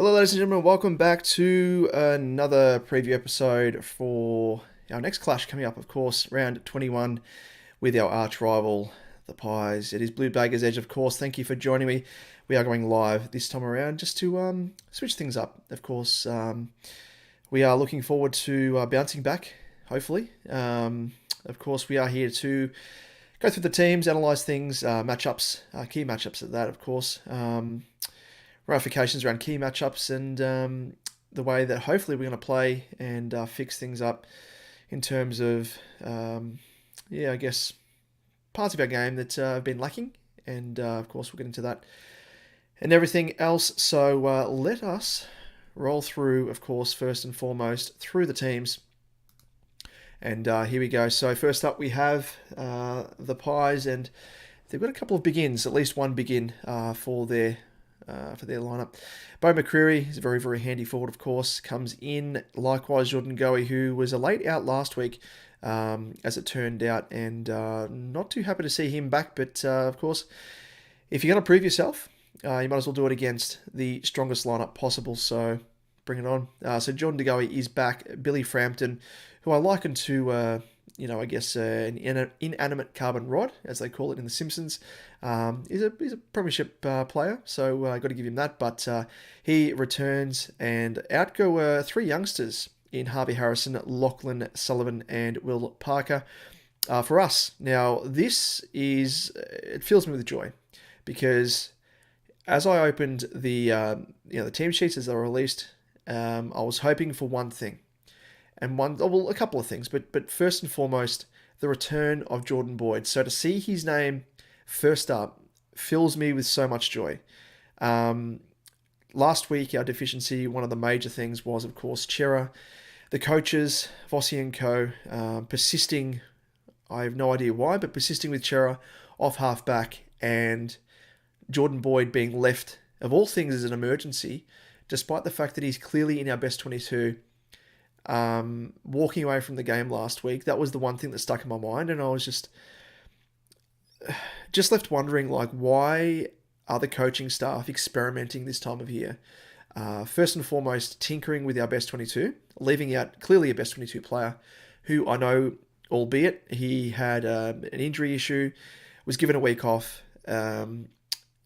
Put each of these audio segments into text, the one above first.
Hello, ladies and gentlemen. Welcome back to another preview episode for our next clash coming up, of course, round 21 with our arch rival, the Pies. It is Bluebaggers Edge, of course. Thank you for joining me. We are going live this time around just to switch things up. Of course, we are looking forward to bouncing back, hopefully. Of course, we are here to go through the teams, analyse things, matchups, key matchups at that, of course. Ramifications around key matchups and the way that hopefully we're going to play and fix things up in terms of, I guess, parts of our game that have been lacking. And of course, we'll get into that and everything else. So let us roll through, of course, first and foremost, through the teams. And here we go. So first up, we have the Pies, and they've got a couple of begins, at least one begin for their lineup. Bo McCreary is a very, very handy forward, of course. Comes in. Likewise, Jordan Goey, who was a late out last week, as it turned out, and not too happy to see him back. But of course, if you're going to prove yourself, you might as well do it against the strongest lineup possible. So bring it on. So Jordan Goey is back. Billy Frampton, who I liken to, I guess an inanimate carbon rod, as they call it in The Simpsons. He's a premiership player, so I've got to give him that. But he returns, and out go three youngsters in Harvey Harrison, Lachlan Sullivan, and Will Parker for us. Now, it fills me with joy, because as I opened the team sheets as they were released, I was hoping for one thing. And a couple of things, but first and foremost, the return of Jordan Boyd. So to see his name first up fills me with so much joy. Last week, our deficiency, one of the major things was, of course, Chera. The coaches, Vossi and co, persisting, I have no idea why, but persisting with Chera off half-back, and Jordan Boyd being left, of all things, as an emergency, despite the fact that he's clearly in our best 22. Walking away from the game last week, that was the one thing that stuck in my mind, and I was just left wondering, like, why are the coaching staff experimenting this time of year? First and foremost, tinkering with our best 22, leaving out clearly a best 22 player, who I know, albeit he had an injury issue, was given a week off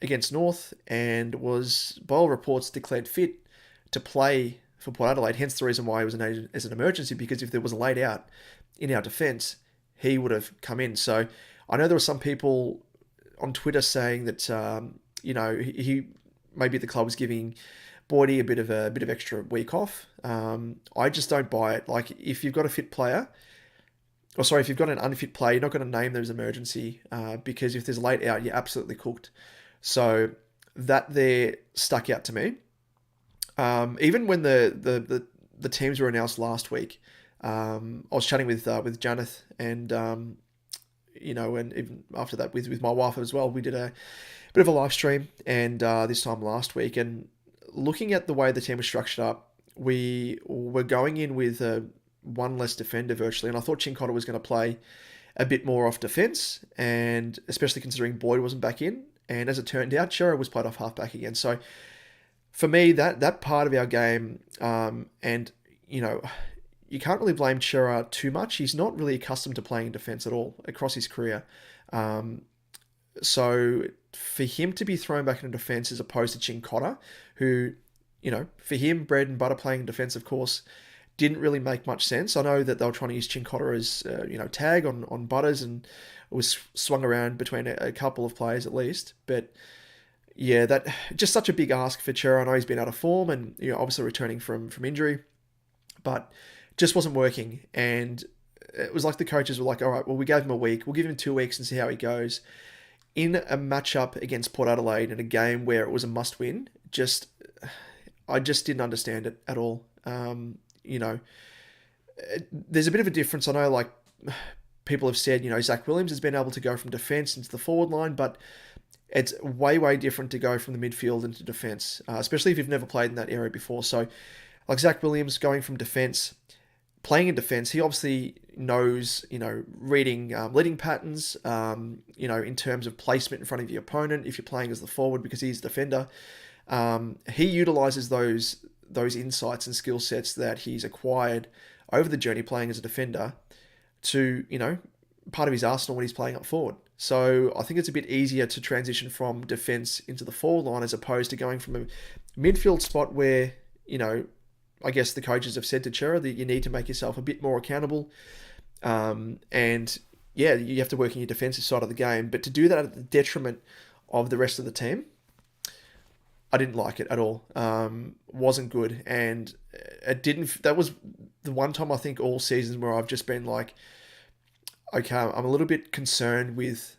against North, and was, by all reports, declared fit to play for Port Adelaide, hence the reason why he was as an emergency, because if there was a laid out in our defence, he would have come in. So I know there were some people on Twitter saying that he maybe the club was giving Boydie a bit of extra week off. I just don't buy it. Like, if you've got a fit player, if you've got an unfit player, you're not going to name them as emergency, because if there's a late out, you're absolutely cooked. So that there stuck out to me. Even when the teams were announced last week, I was chatting with Janeth, and and even after that with my wife as well, we did a bit of a live stream, and this time last week, and looking at the way the team was structured up, we were going in with one less defender virtually, and I thought Chincotta was going to play a bit more off defence, and especially considering Boyd wasn't back in, and as it turned out, Chera was played off half back again. So for me, that part of our game, and you can't really blame Chera too much. He's not really accustomed to playing in defence at all across his career. So for him to be thrown back into defence as opposed to Chincotta, who, for him, bread and butter playing in defence, of course, didn't really make much sense. I know that they were trying to use Chincotta as, tag on Butters, and it was swung around between a couple of players at least, but yeah, that just such a big ask for Chera. I know he's been out of form and obviously returning from injury, but just wasn't working. And it was like the coaches were like, all right, well, we gave him a week. We'll give him 2 weeks and see how he goes. In a matchup against Port Adelaide, in a game where it was a must-win, I just didn't understand it at all. There's a bit of a difference. I know, like, people have said, Zach Williams has been able to go from defence into the forward line, but it's way, way different to go from the midfield into defence, especially if you've never played in that area before. So, like Zach Williams going from defence, playing in defence, he obviously knows, reading leading patterns, in terms of placement in front of your opponent if you're playing as the forward, because he's a defender. He utilises those insights and skill sets that he's acquired over the journey playing as a defender to, part of his arsenal when he's playing up forward. So I think it's a bit easier to transition from defence into the forward line as opposed to going from a midfield spot where, I guess the coaches have said to Chera that you need to make yourself a bit more accountable. And yeah, you have to work in your defensive side of the game. But to do that at the detriment of the rest of the team, I didn't like it at all. Wasn't good. And it didn't, that was the one time I think all seasons where I've just been like, okay, I'm a little bit concerned with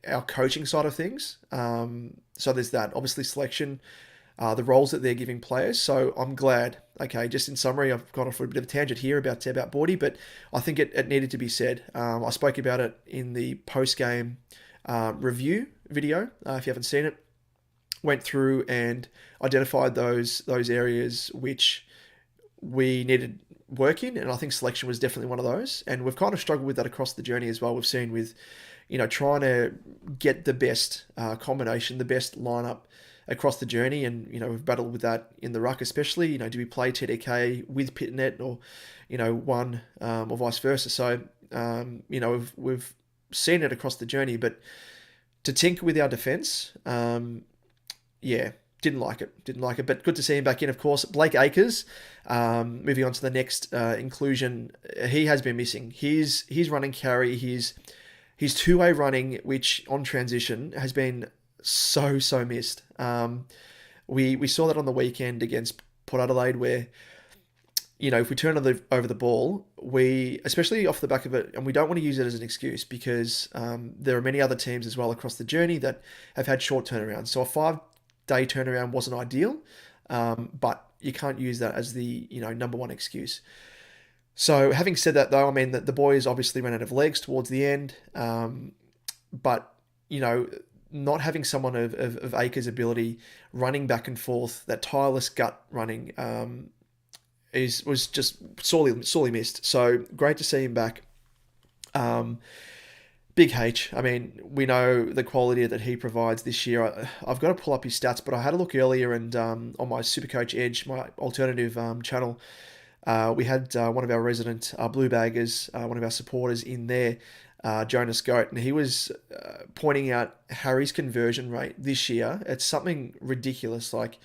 our coaching side of things. So there's that. Obviously, selection, the roles that they're giving players. So I'm glad. Okay, just in summary, I've gone off for a bit of a tangent here about Bordy, but I think it needed to be said. I spoke about it in the post-game review video. If you haven't seen it, went through and identified those areas which we needed work in, and I think selection was definitely one of those. And we've kind of struggled with that across the journey as well. We've seen with, trying to get the best combination, the best lineup across the journey, and we've battled with that in the ruck, especially. Do we play TDK with Pitnet or one or vice versa? So we've seen it across the journey, but to tinker with our defence, yeah, didn't like it. But good to see him back in, of course. Blake Acres, moving on to the next inclusion, he has been missing. His running carry, his two-way running, which on transition has been so missed. We saw that on the weekend against Port Adelaide, where if we turn over the ball, we, especially off the back of it, and we don't want to use it as an excuse because there are many other teams as well across the journey that have had short turnarounds. So a 5-day turnaround wasn't ideal, but you can't use that as the number one excuse. So having said that, though, I mean that the boys obviously ran out of legs towards the end, but not having someone of Acres' ability running back and forth, that tireless gut running, was just sorely missed. So great to see him back. Big H. I mean, we know the quality that he provides this year. I've got to pull up his stats, but I had a look earlier, and on my Supercoach Edge, my alternative channel, we had one of our resident Bluebaggers, one of our supporters in there, Jonas Goat, and he was pointing out Harry's conversion rate this year. It's something ridiculous. Like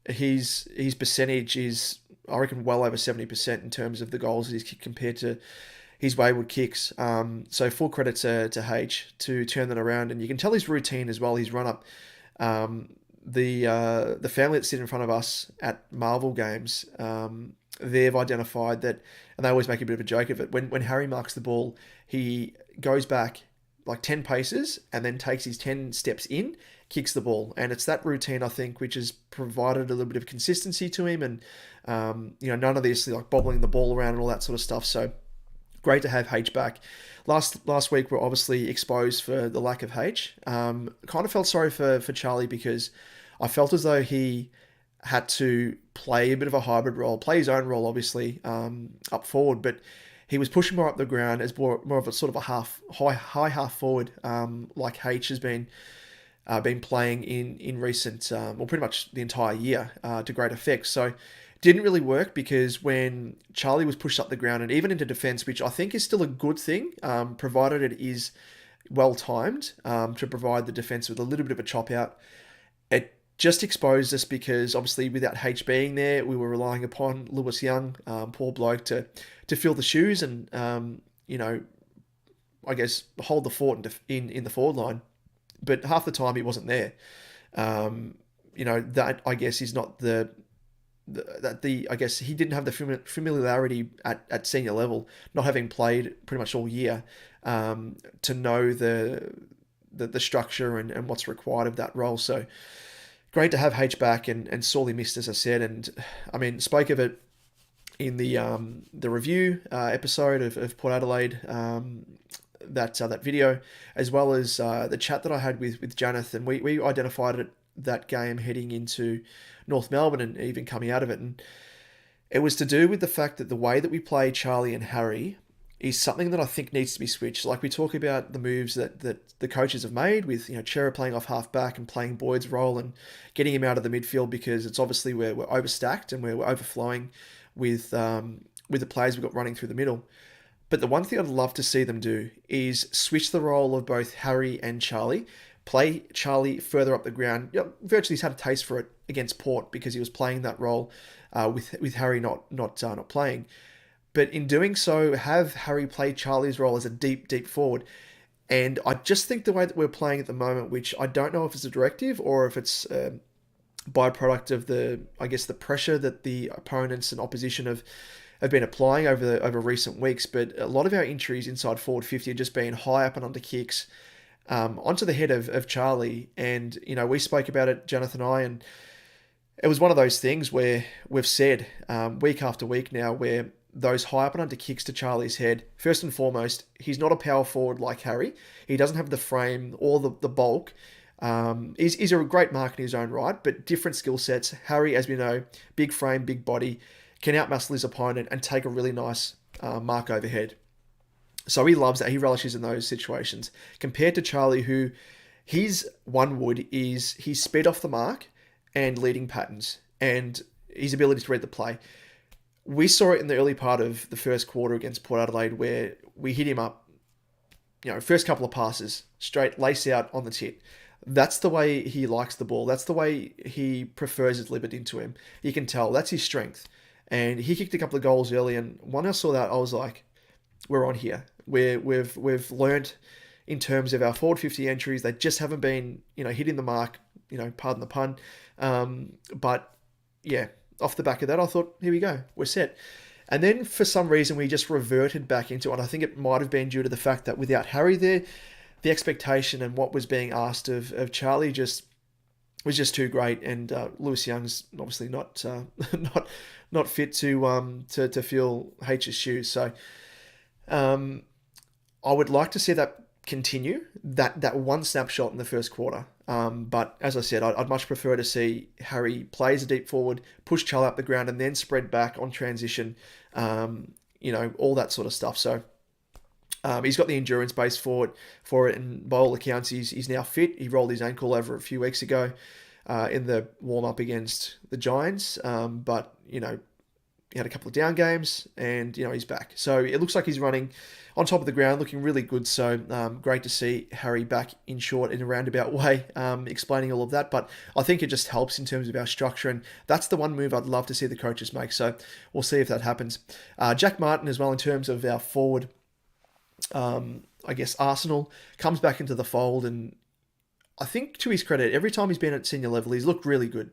his percentage is, I reckon, well over 70% in terms of the goals that he's kicked compared to his wayward kicks. So full credit to H to turn that around, and you can tell his routine as well. His run up. The family that sit in front of us at Marvel games, they've identified that, and they always make a bit of a joke of it. When Harry marks the ball, he goes back like 10 paces and then takes his 10 steps in, kicks the ball. And it's that routine, I think, which has provided a little bit of consistency to him, and none of this like bobbling the ball around and all that sort of stuff. So great to have H back. Last week we're obviously exposed for the lack of H. Kind of felt sorry for Charlie, because I felt as though he had to play a bit of a hybrid role, play his own role obviously up forward, but he was pushing more up the ground as more of a sort of a high half forward, like H has been playing in recent, well, pretty much the entire year to great effect. So didn't really work, because when Charlie was pushed up the ground and even into defence, which I think is still a good thing, provided it is well timed, to provide the defence with a little bit of a chop out, it just exposed us, because obviously without H being there, we were relying upon Lewis Young, poor bloke, to fill the shoes and I guess hold the fort in the forward line. But half the time he wasn't there. That I guess is not I guess he didn't have the familiarity at senior level, not having played pretty much all year, to know the structure and what's required of that role. So great to have H back, and sorely missed, as I said. And I mean, spoke of it in the review episode of Port Adelaide, that video, as well as the chat that I had with Jonathan. We identified that game heading into North Melbourne and even coming out of it, and it was to do with the fact that the way that we play Charlie and Harry is something that I think needs to be switched. Like we talk about the moves that the coaches have made with, Chera playing off half back and playing Boyd's role and getting him out of the midfield because it's obviously we're overstacked and we're overflowing with the players we've got running through the middle. But the one thing I'd love to see them do is switch the role of both Harry and Charlie. Play Charlie further up the ground. Virtually he's had a taste for it against Port because he was playing that role with Harry not playing. But in doing so, have Harry play Charlie's role as a deep forward. And I just think the way that we're playing at the moment, which I don't know if it's a directive or if it's a byproduct of the pressure that the opponents and opposition have been applying over recent weeks. But a lot of our injuries inside forward 50 are just being high up and under kicks onto the head of Charlie. And, we spoke about it, Jonathan and I, and it was one of those things where we've said week after week now where those high up and under kicks to Charlie's head, first and foremost, he's not a power forward like Harry. He doesn't have the frame or the bulk. He's a great mark in his own right, but different skill sets. Harry, as we know, big frame, big body, can outmuscle his opponent and take a really nice mark overhead. So he loves that. He relishes in those situations. Compared to Charlie, who his one wood is his speed off the mark and leading patterns and his ability to read the play. We saw it in the early part of the first quarter against Port Adelaide where we hit him up, first couple of passes, straight lace out on the tit. That's the way he likes the ball. That's the way he prefers it delivered into him. You can tell that's his strength. And he kicked a couple of goals early, and when I saw that, I was like, we're on here. We've learned in terms of our forward 50 entries, they just haven't been, hitting the mark, pardon the pun. But yeah, off the back of that, I thought, here we go, we're set. And then for some reason, we just reverted back into it. And I think it might have been due to the fact that without Harry there, the expectation and what was being asked of Charlie was just too great. And Lewis Young's obviously not not fit to fill H's shoes. So I would like to see that continue, that one snapshot in the first quarter. But as I said, I'd much prefer to see Harry play as a deep forward, push Charlie up the ground, and then spread back on transition, all that sort of stuff. So he's got the endurance base for it, and by all accounts, he's now fit. He rolled his ankle over a few weeks ago in the warm-up against the Giants, but, he had a couple of down games, and, he's back. So it looks like he's running on top of the ground, looking really good. So great to see Harry back in short in a roundabout way, explaining all of that. But I think it just helps in terms of our structure, and that's the one move I'd love to see the coaches make. So we'll see if that happens. Jack Martin as well in terms of our forward, Arsenal, comes back into the fold, and I think to his credit, every time he's been at senior level, he's looked really good.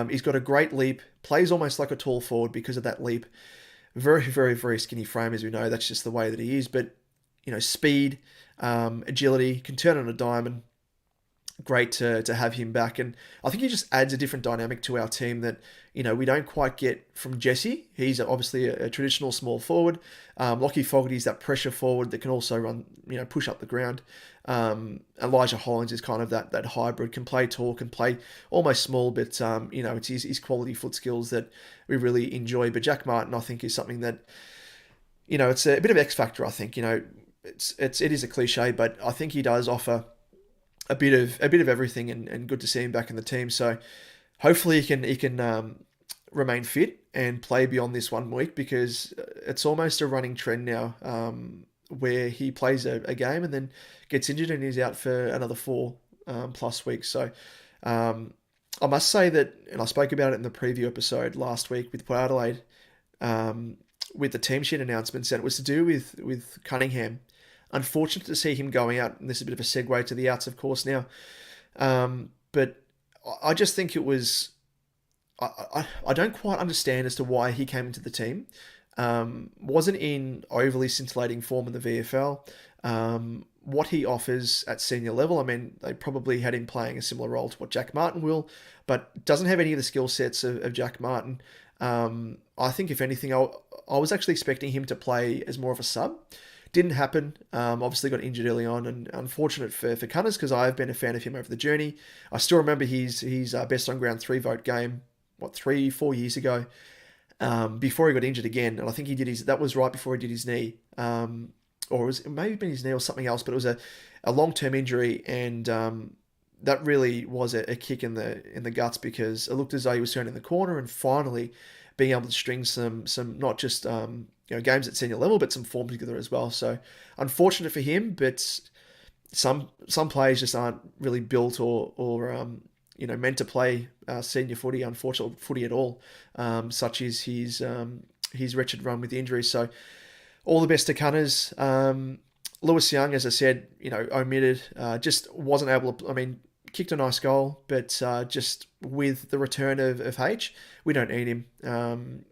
He's got a great leap, plays almost like a tall forward because of that leap. Very, very, very skinny frame, as we know. That's just the way that he is. But, speed, agility, can turn on a dime, and great to have him back. And I think he just adds a different dynamic to our team that, we don't quite get from Jesse. He's obviously a traditional small forward. Lockie Fogarty's that pressure forward that can also run, push up the ground. Elijah Hollins is kind of that hybrid, can play tall, can play almost small, but, it's his quality foot skills that we really enjoy. But Jack Martin, I think, is something that, it's a bit of X factor, I think. It is a cliche, but I think he does offer a bit of everything, and good to see him back in the team. So hopefully he can remain fit and play beyond this 1 week, because it's almost a running trend now where he plays a game and then gets injured and he's out for another 4 plus weeks. So I must say that, and I spoke about it in the preview episode last week with Port Adelaide, with the team sheet announcements, and it was to do with Cunningham. Unfortunate to see him going out, and this is a bit of a segue to the outs, of course, now. But I just think it was... I don't quite understand as to why he came into the team. Wasn't in overly scintillating form in the VFL. What he offers at senior level, I mean, they probably had him playing a similar role to what Jack Martin will, but doesn't have any of the skill sets of Jack Martin. I think, if anything, I was actually expecting him to play as more of a sub. Didn't happen. Obviously got injured early on, and unfortunate for Cunners, because I've been a fan of him over the journey. I still remember his best on ground 3 vote game, 3-4 years ago. before he got injured again, and I think that was right before he did his knee, or it maybe been his knee or something else, but it was a long term injury, and that really was a kick in the guts because it looked as though he was turning the corner and finally being able to string some not just games at senior level, but some form together as well. So unfortunate for him, but some players just aren't really built or meant to play senior footy, unfortunate footy at all. Such is his wretched run with injuries. So all the best to Cunners. Lewis Young, as I said, omitted, just wasn't able to. I mean, kicked a nice goal, but just with the return of H, we don't need him.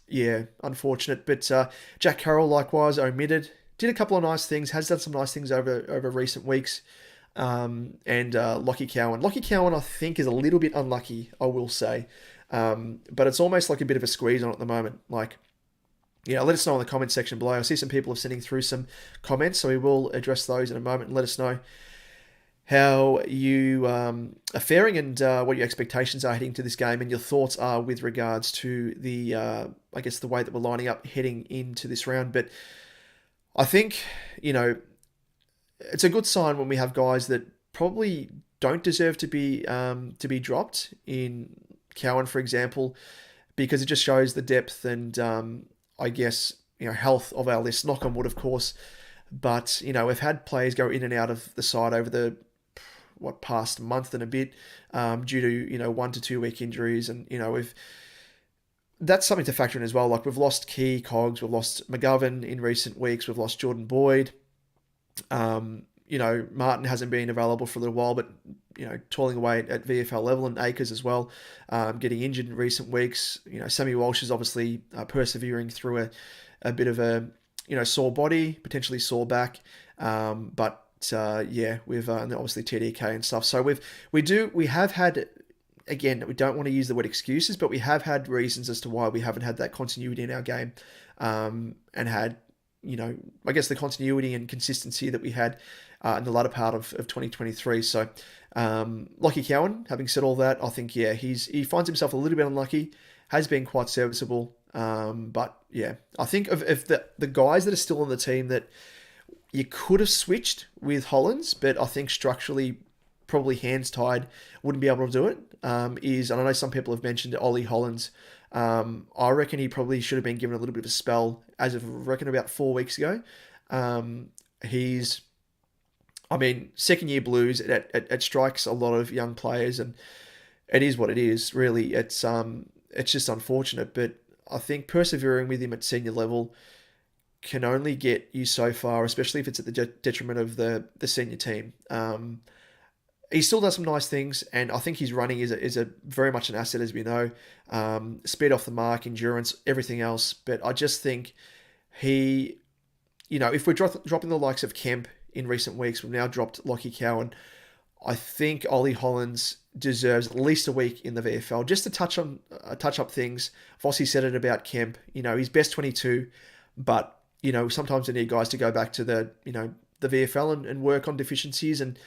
Yeah, unfortunate. But Jack Carroll, likewise, omitted. Did a couple of nice things. Has done some nice things over recent weeks. And Lockie Cowan. Lockie Cowan, I think, is a little bit unlucky, I will say. But it's almost like a bit of a squeeze on at the moment. Like, let us know in the comment section below. I see some people are sending through some comments, so we will address those in a moment and let us know how you are faring and what your expectations are heading into this game and your thoughts are with regards to the way that we're lining up heading into this round. But I think, it's a good sign when we have guys that probably don't deserve to be dropped, in Cowan, for example, because it just shows the depth and health of our list. Knock on wood, of course, but we've had players go in and out of the side over the past month and a bit due to 1 to 2 week injuries, and that's something to factor in as well. Like, we've lost Key, Cogs, we've lost McGovern in recent weeks, we've lost Jordan Boyd. Martin hasn't been available for a little while, but toiling away at VFL level, and Akers as well, getting injured in recent weeks. Sammy Walsh is obviously persevering through a bit of a sore body, potentially sore back, but we've obviously TDK and stuff. So we have had. Again, we don't want to use the word excuses, but we have had reasons as to why we haven't had that continuity in our game, and had, the continuity and consistency that we had in the latter part of 2023. So, Lockie Cowan, having said all that, I think, he finds himself a little bit unlucky, has been quite serviceable. But yeah, I think of the guys that are still on the team that you could have switched with Hollins, but I think structurally, probably hands tied, wouldn't be able to do it, and I know some people have mentioned Ollie Hollins. I reckon he probably should have been given a little bit of a spell as of, about 4 weeks ago. Second year blues, it strikes a lot of young players, and it is what it is, really. It's just unfortunate, but I think persevering with him at senior level can only get you so far, especially if it's at the detriment of the senior team. He still does some nice things, and I think his running is a very much an asset, as we know. Speed off the mark, endurance, everything else. But I just think he, if we're dropping the likes of Kemp in recent weeks, we've now dropped Lockie Cowan. I think Ollie Hollins deserves at least a week in the VFL just to touch up things. Vossi said it about Kemp. He's best 22, but sometimes they need guys to go back to the VFL and work on deficiencies and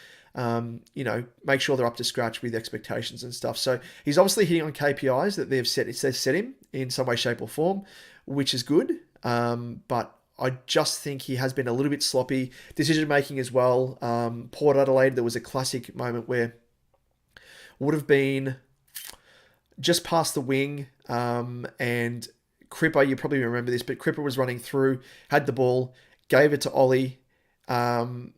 make sure they're up to scratch with expectations and stuff. So he's obviously hitting on KPIs that they've set him in some way, shape or form, which is good. But I just think he has been a little bit sloppy. Decision making as well. Port Adelaide, there was a classic moment where would have been just past the wing, and Cripper, you probably remember this, but Cripper was running through, had the ball, gave it to Ollie. Kind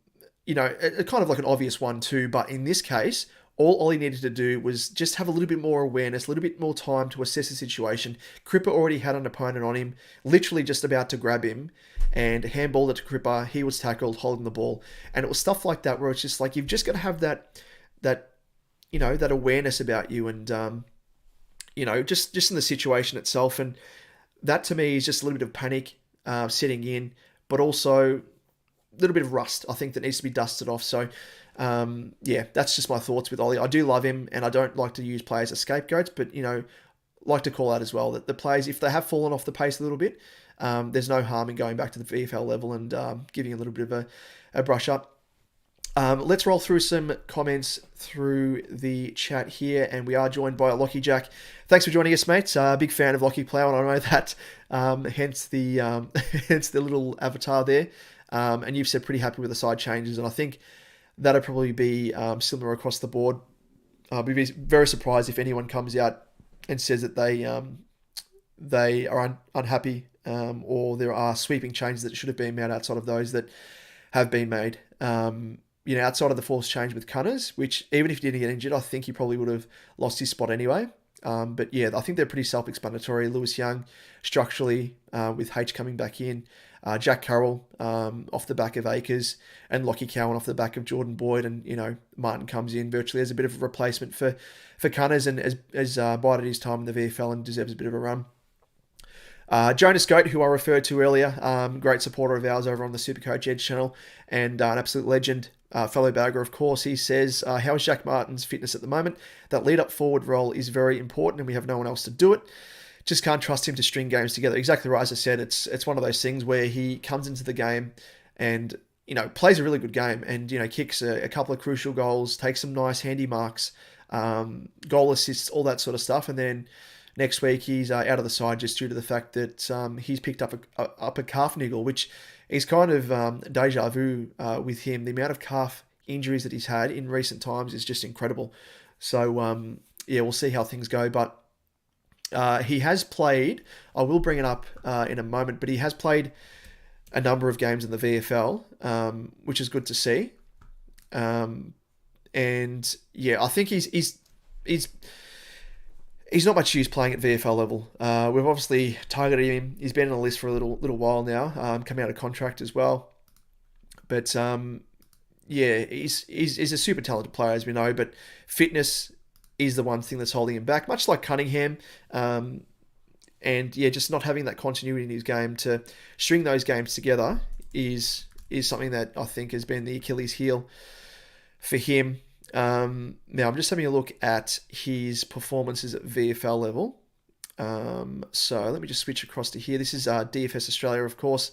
of like an obvious one too, but in this case, all Ollie needed to do was just have a little bit more awareness, a little bit more time to assess the situation. Cripper already had an opponent on him, literally just about to grab him, and handballed it to Cripper. He was tackled, holding the ball, and it was stuff like that where it's just like, you've just got to have that awareness about you, and just in the situation itself, and that to me is just a little bit of panic setting in, but also little bit of rust, I think, that needs to be dusted off. So, that's just my thoughts with Ollie. I do love him, and I don't like to use players as scapegoats, but, like to call out as well that the players, if they have fallen off the pace a little bit, there's no harm in going back to the VFL level and giving a little bit of a brush up. Let's roll through some comments through the chat here, and we are joined by Lockie Jack. Thanks for joining us, mate. Big fan of Lockie Plough, and I know that. Hence the hence the little avatar there. And you've said pretty happy with the side changes, and I think that'll probably be similar across the board. I'd be very surprised if anyone comes out and says that they are unhappy, or there are sweeping changes that should have been made outside of those that have been made. Outside of the forced change with Cunners, which even if he didn't get injured, I think he probably would have lost his spot anyway. But yeah, I think they're pretty self-explanatory. Lewis Young, structurally, with H coming back in. Jack Carroll off the back of Akers, and Lockie Cowan off the back of Jordan Boyd, and Martin comes in virtually as a bit of a replacement for Cunners, and as bided his time in the VFL and deserves a bit of a run. Jonas Goat, who I referred to earlier, great supporter of ours over on the Supercoach Edge channel, and an absolute legend, fellow bagger, of course. He says, how is Jack Martin's fitness at the moment? That lead-up forward role is very important, and we have no one else to do it. Just can't trust him to string games together. Exactly right, as I said, it's one of those things where he comes into the game and plays a really good game, and kicks a couple of crucial goals, takes some nice handy marks, goal assists, all that sort of stuff, and then next week he's out of the side just due to the fact that he's picked up a calf niggle, which is kind of deja vu with him. The amount of calf injuries that he's had in recent times is just incredible. So we'll see how things go, but he has played, I will bring it up in a moment, but he has played a number of games in the VFL, which is good to see. And yeah, I think he's not much use playing at VFL level. We've obviously targeted him. He's been on the list for a little while now, coming out of contract as well. But he's a super talented player, as we know, but fitness is the one thing that's holding him back, much like Cunningham. Just not having that continuity in his game to string those games together is something that I think has been the Achilles heel for him. Now I'm just having a look at his performances at VFL level. So let me just switch across to here. This is DFS Australia, of course.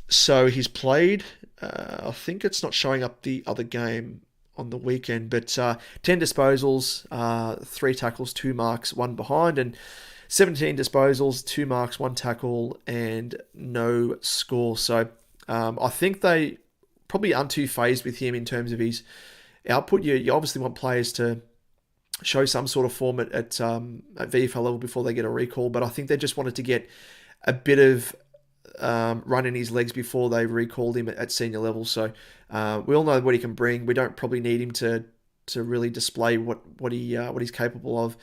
So he's played, I think it's not showing up the other game on the weekend, but 10 disposals, 3 tackles, 2 marks, 1 behind, and 17 disposals, 2 marks, 1 tackle, and no score. So I think they probably aren't too phased with him in terms of his output. You obviously want players to show some sort of form at VFL level before they get a recall, but I think they just wanted to get a bit of run in his legs before they recalled him at senior level. So we all know what he can bring. We don't probably need him to really display what he's capable of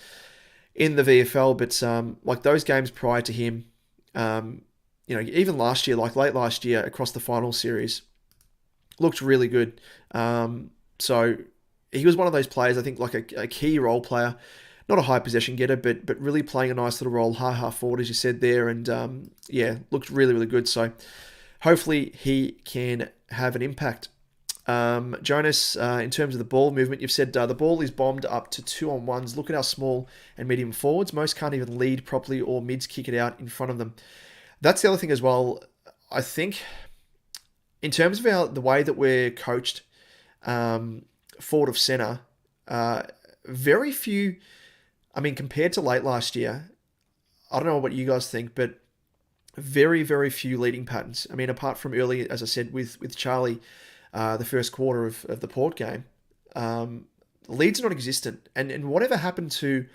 in the VFL, but like those games prior to him, even last year, like late last year across the final series, looked really good. So he was one of those players, I think, like a key role player, not a high possession getter, but really playing a nice little role, half forward, as you said there, and looked really, really good. So hopefully he can have an impact. Jonas, in terms of the ball movement, you've said the ball is bombed up to 2-on-1s. Look at our small and medium forwards. Most can't even lead properly, or mids kick it out in front of them. That's the other thing as well. I think in terms of the way that we're coached, forward of centre, very few, compared to late last year, I don't know what you guys think, but very, very few leading patterns. Apart from early, as I said, with Charlie, the first quarter of the Port game, leads are not existent. And whatever happened to,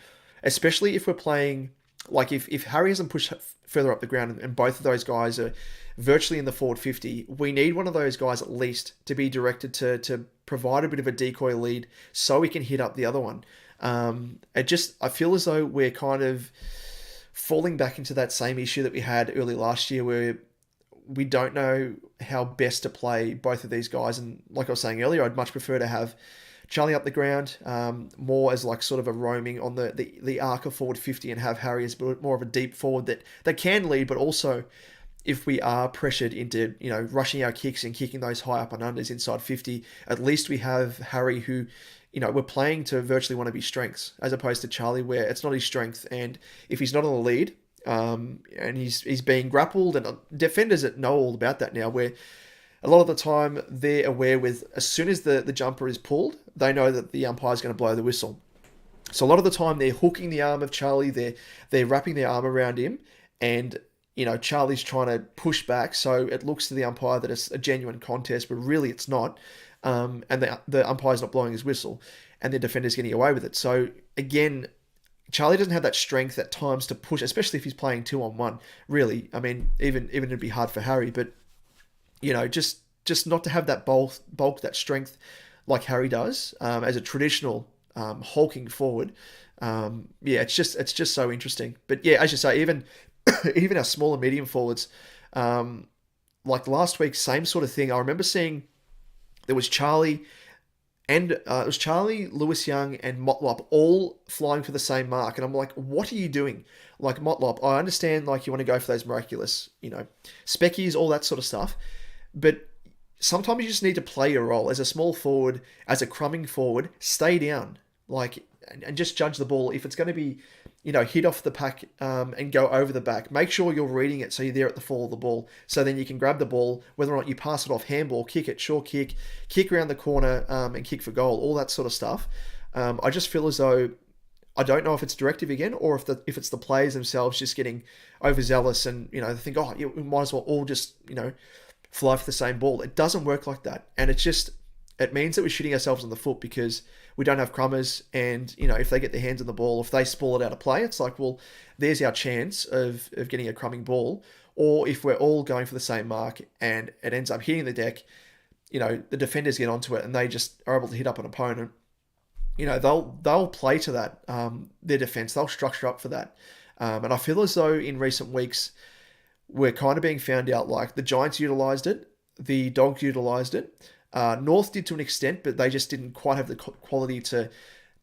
especially if we're playing, like if Harry hasn't pushed further up the ground and both of those guys are virtually in the forward 50, we need one of those guys at least to be directed to provide a bit of a decoy lead so we can hit up the other one. I feel as though we're kind of falling back into that same issue that we had early last year, where we don't know how best to play both of these guys. And like I was saying earlier, I'd much prefer to have Charlie up the ground, more as like sort of a roaming on the arc of forward 50, and have Harry as more of a deep forward that can lead, but also if we are pressured into, rushing our kicks and kicking those high up and unders inside 50, at least we have Harry who, we're playing to virtually one of his strengths, as opposed to Charlie where it's not his strength. And if he's not on the lead, and he's being grappled, and defenders that know all about that now, where a lot of the time they're aware with as soon as the jumper is pulled, they know that the umpire's going to blow the whistle. So a lot of the time they're hooking the arm of Charlie, they're wrapping their arm around him, and Charlie's trying to push back, so it looks to the umpire that it's a genuine contest, but really it's not. And the umpire's not blowing his whistle, and the defender's getting away with it. So again, Charlie doesn't have that strength at times to push, especially if he's playing 2-on-1. Really, I mean, even it'd be hard for Harry, but just not to have that bulk, that strength like Harry does as a traditional hulking forward. It's just so interesting. But yeah, as you say, even even our smaller medium forwards, like last week, same sort of thing. I remember seeing there was Charlie and it was Charlie, Lewis Young, and Motlop all flying for the same mark, and I'm like, what are you doing? Like Motlop, I understand like you want to go for those miraculous, speckies, all that sort of stuff, but sometimes you just need to play your role as a small forward, as a crumbing forward. Stay down, and just judge the ball. If it's going to be, hit off the pack and go over the back, make sure you're reading it so you're there at the fall of the ball. So then you can grab the ball, whether or not you pass it off, handball, kick it, short kick around the corner and kick for goal, all that sort of stuff. I just feel as though I don't know if it's directive again or if it's the players themselves just getting overzealous and they think, oh, we might as well all just fly for the same ball. It doesn't work like that, and it means that we're shooting ourselves in the foot because we don't have crummers, and if they get their hands on the ball, if they spoil it out of play, it's like, well, there's our chance of getting a crumbing ball. Or if we're all going for the same mark and it ends up hitting the deck, the defenders get onto it and they just are able to hit up an opponent. They'll play to that, their defense. They'll structure up for that, and I feel as though in recent weeks we're kind of being found out. Like the Giants utilised it, the Dogs utilised it. North did to an extent, but they just didn't quite have the quality to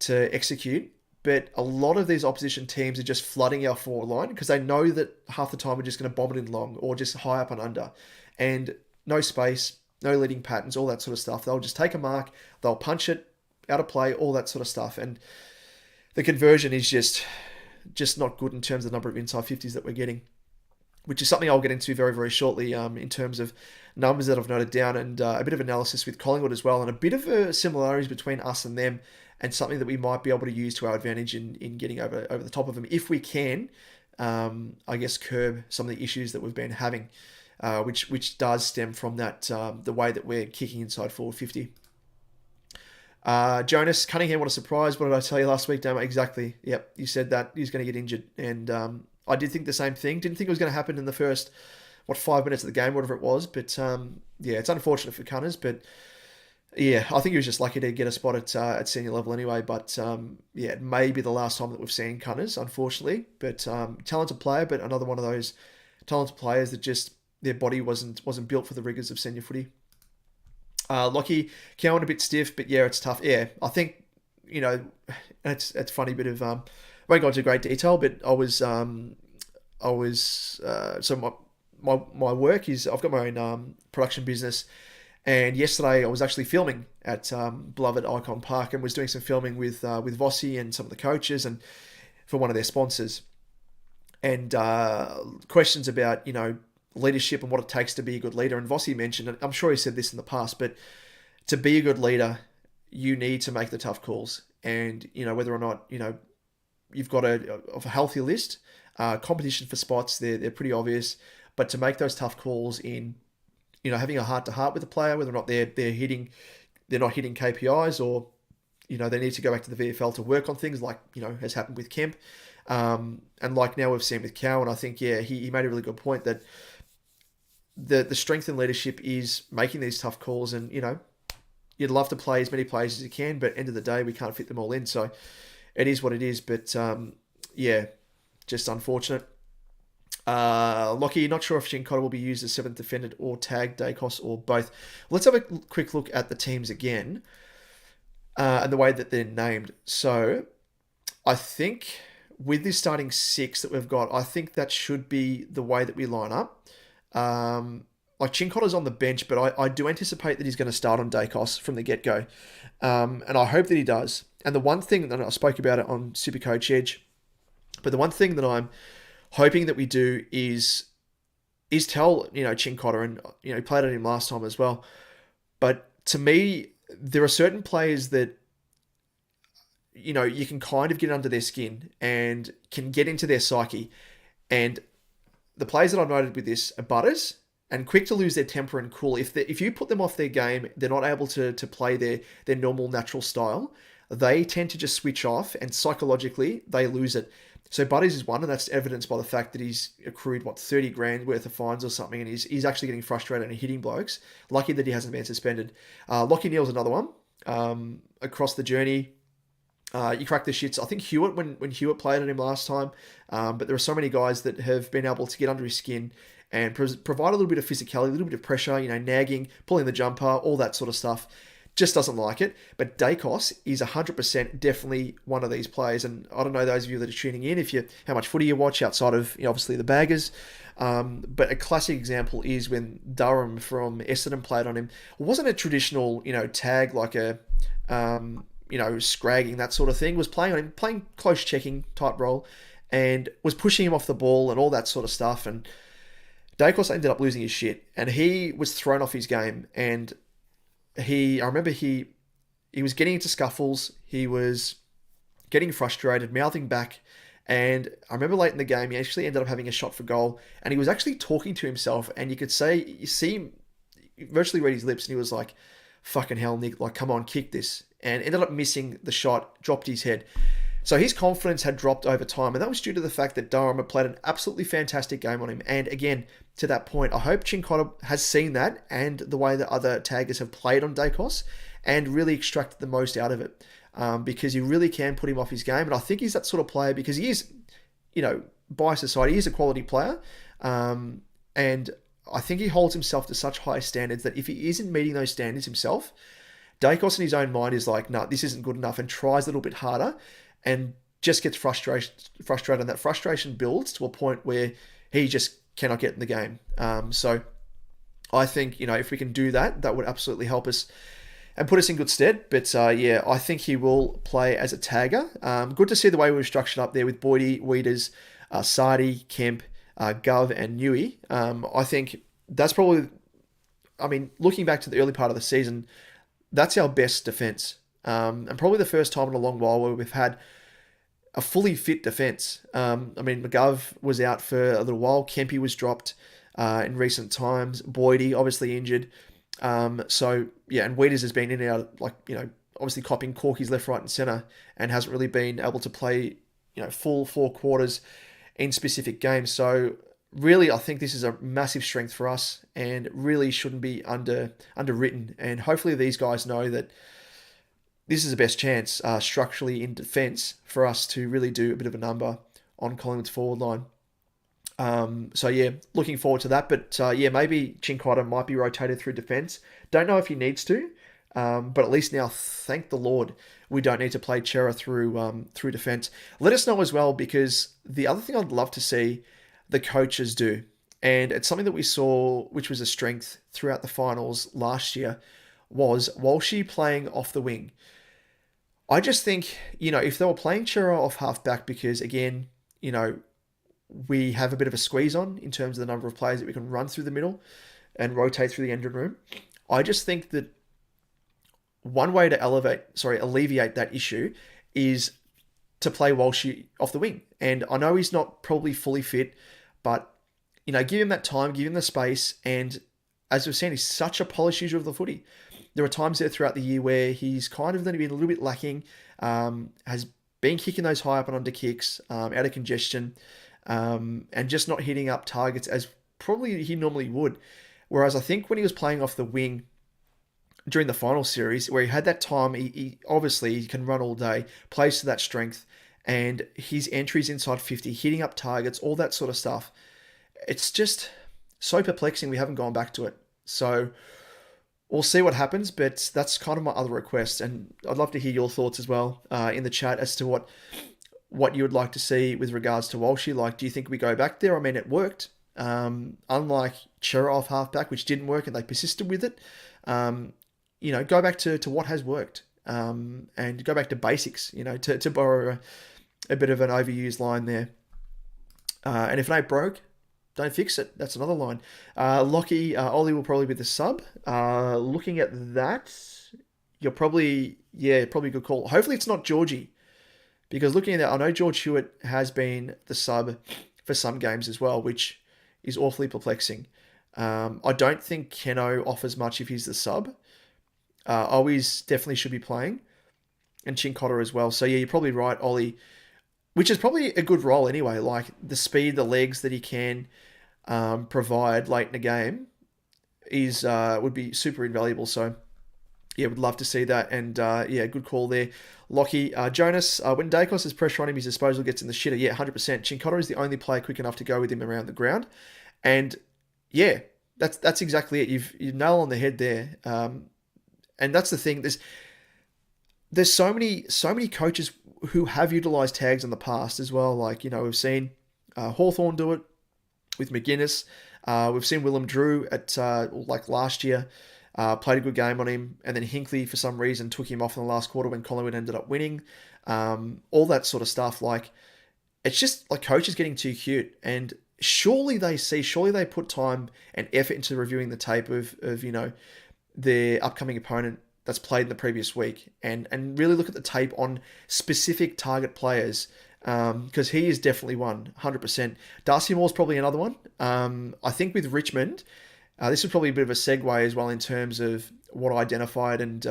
execute. But a lot of these opposition teams are just flooding our forward line because they know that half the time we're just going to bomb it in long or just high up and under. And no space, no leading patterns, all that sort of stuff. They'll just take a mark, they'll punch it out of play, all that sort of stuff. And the conversion is just not good in terms of the number of inside 50s that we're getting, which is something I'll get into very, very shortly in terms of numbers that I've noted down and a bit of analysis with Collingwood as well, and a bit of similarities between us and them, and something that we might be able to use to our advantage in getting over the top of them if we can, I guess, curb some of the issues that we've been having, which does stem from that the way that we're kicking inside forward 50. Jonas Cunningham, what a surprise. What did I tell you last week, Damo? Exactly. Yep, you said that. He's going to get injured. And I did think the same thing. Didn't think it was going to happen in the first, 5 minutes of the game, whatever it was. But it's unfortunate for Cunners. But yeah, I think he was just lucky to get a spot at senior level anyway. But it may be the last time that we've seen Cunners, unfortunately. But talented player, but another one of those talented players that just their body wasn't built for the rigours of senior footy. Lockie, Cowan a bit stiff, but yeah, it's tough. Yeah, I think, it's funny bit of, I won't go into great detail, but I was so my work is, I've got my own production business, and yesterday I was actually filming at beloved Icon Park and was doing some filming with Vossi and some of the coaches and for one of their sponsors, and questions about, leadership and what it takes to be a good leader. And Vossi mentioned, and I'm sure he said this in the past, but to be a good leader, you need to make the tough calls. And, whether or not, you've got a healthy list, competition for spots, they're pretty obvious, but to make those tough calls in, having a heart-to-heart with a player, whether or not they're not hitting KPIs or, they need to go back to the VFL to work on things like, has happened with Kemp. And like now we've seen with Cowan, I think, he made a really good point that the strength in leadership is making these tough calls, and you'd love to play as many players as you can, but end of the day we can't fit them all in, so it is what it is. But just unfortunate. Lockie, not sure if Shinkoda will be used as 7th defender or tagged Dacos or both. Let's have a quick look at the teams again and the way that they're named. So I think with this starting 6 that we've got, I think that should be the way that we line up. Like Chincotta's on the bench, but I do anticipate that he's going to start on Dacos from the get-go. And I hope that he does. And the one thing that I spoke about it on Supercoach Edge, but the one thing that I'm hoping that we do is is tell, Chin Cotter, and, he played at him last time as well. But to me, there are certain players that, you can kind of get under their skin and can get into their psyche. And the players that I've noted with this are Butters and quick to lose their temper and cool. If you put them off their game, they're not able to play their normal natural style. They tend to just switch off, and psychologically they lose it. So Butters is one, and that's evidenced by the fact that he's accrued 30 grand worth of fines or something, and he's actually getting frustrated and hitting blokes. Lucky that he hasn't been suspended. Lockie Neal's another one. Across the journey, you crack the shits. I think Hewitt, when Hewitt played at him last time, but there are so many guys that have been able to get under his skin and provide a little bit of physicality, a little bit of pressure, nagging, pulling the jumper, all that sort of stuff. Just doesn't like it. But Dacos is 100% definitely one of these players. And I don't know those of you that are tuning in, how much footy you watch outside of, obviously the Baggers. But a classic example is when Durham from Essendon played on him. It wasn't a traditional, tag like a, scragging, that sort of thing. Was playing on him, playing close checking type role, and was pushing him off the ball and all that sort of stuff. And Dacos ended up losing his shit, and he was thrown off his game. And I remember he was getting into scuffles. He was getting frustrated, mouthing back. And I remember late in the game, he actually ended up having a shot for goal, and he was actually talking to himself. And you see him virtually read his lips, and he was like, "Fucking hell, Nick! Like, come on, kick this!" And ended up missing the shot, dropped his head. So his confidence had dropped over time, and that was due to the fact that Durham had played an absolutely fantastic game on him. And again, to that point, I hope Chincotta has seen that and the way that other taggers have played on Dacos and really extracted the most out of it, because you really can put him off his game. And I think he's that sort of player because he is, by society, he is a quality player. And I think he holds himself to such high standards that if he isn't meeting those standards himself, Dacos in his own mind is like, no, this isn't good enough, and tries a little bit harder and just gets frustrated. And that frustration builds to a point where he just cannot get in the game. So I think, if we can do that, that would absolutely help us and put us in good stead. But I think he will play as a tagger. Good to see the way we've structured up there with Boydie, Weeders, Sardi, Kemp, Gov, and Newey. I think that's probably, looking back to the early part of the season, that's our best defence. And probably the first time in a long while where we've had a fully fit defence. McGov was out for a little while. Kempy was dropped in recent times. Boydie, obviously injured. And Weeders has been in and out, obviously copping corkies left, right, and centre, and hasn't really been able to play, full 4 quarters in specific games. So really, I think this is a massive strength for us and really shouldn't be underwritten. And hopefully these guys know that this is the best chance structurally in defence for us to really do a bit of a number on Collingwood's forward line. Looking forward to that. But maybe Chincotta might be rotated through defence. Don't know if he needs to, but at least now, thank the Lord, we don't need to play Chera through defence. Let us know as well, because the other thing I'd love to see the coaches do, and it's something that we saw, which was a strength throughout the finals last year, was Walshy playing off the wing. I just think, if they were playing Chera off half-back, because, again, we have a bit of a squeeze on in terms of the number of players that we can run through the middle and rotate through the engine room. I just think that one way to alleviate that issue is to play Walshy off the wing. And I know he's not probably fully fit, but, give him that time, give him the space. And as we've seen, he's such a polished user of the footy. There are times there throughout the year where he's kind of going to be a little bit lacking, has been kicking those high up and under kicks, out of congestion, and just not hitting up targets as probably he normally would. Whereas I think when he was playing off the wing during the final series, where he had that time, he obviously he can run all day, plays to that strength, and his entries inside 50, hitting up targets, all that sort of stuff. It's just so perplexing we haven't gone back to it. So we'll see what happens, but that's kind of my other request, and I'd love to hear your thoughts as well in the chat as to what you would like to see with regards to Walshy. Like, do you think we go back there? It worked. Unlike Chera off halfback, which didn't work, and they persisted with it. Go back to what has worked, and go back to basics. To borrow a bit of an overused line there. And if it ain't broke, don't fix it. That's another line. Lockie, Ollie will probably be the sub. Looking at that, you're probably, yeah, probably a good call. Hopefully it's not Georgie, because looking at that, I know George Hewitt has been the sub for some games as well, which is awfully perplexing. I don't think Keno offers much if he's the sub. Always definitely should be playing, and Chincotta as well. So yeah, you're probably right, Ollie, which is probably a good role anyway. Like the speed, the legs that he can provide late in the game is would be super invaluable. So yeah, would love to see that. And yeah, good call there. Lockie, Jonas, when Dacos has pressure on him, his disposal gets in the shitter. Yeah, 100%. Chincotta is the only player quick enough to go with him around the ground. And yeah, that's exactly it. You've nailed on the head there. And that's the thing. There's so many coaches who have utilised tags in the past as well. Like, we've seen Hawthorn do it with McGuinness. We've seen Willem Drew at like last year. Played a good game on him, and then Hinkley for some reason took him off in the last quarter when Collingwood ended up winning. All that sort of stuff. Like, it's just like coaches getting too cute, and surely they put time and effort into reviewing the tape of their upcoming opponent that's played in the previous week, and really look at the tape on specific target players, because he is definitely one, 100%. Darcy Moore's probably another one. I think with Richmond. This is probably a bit of a segue as well in terms of what I identified and,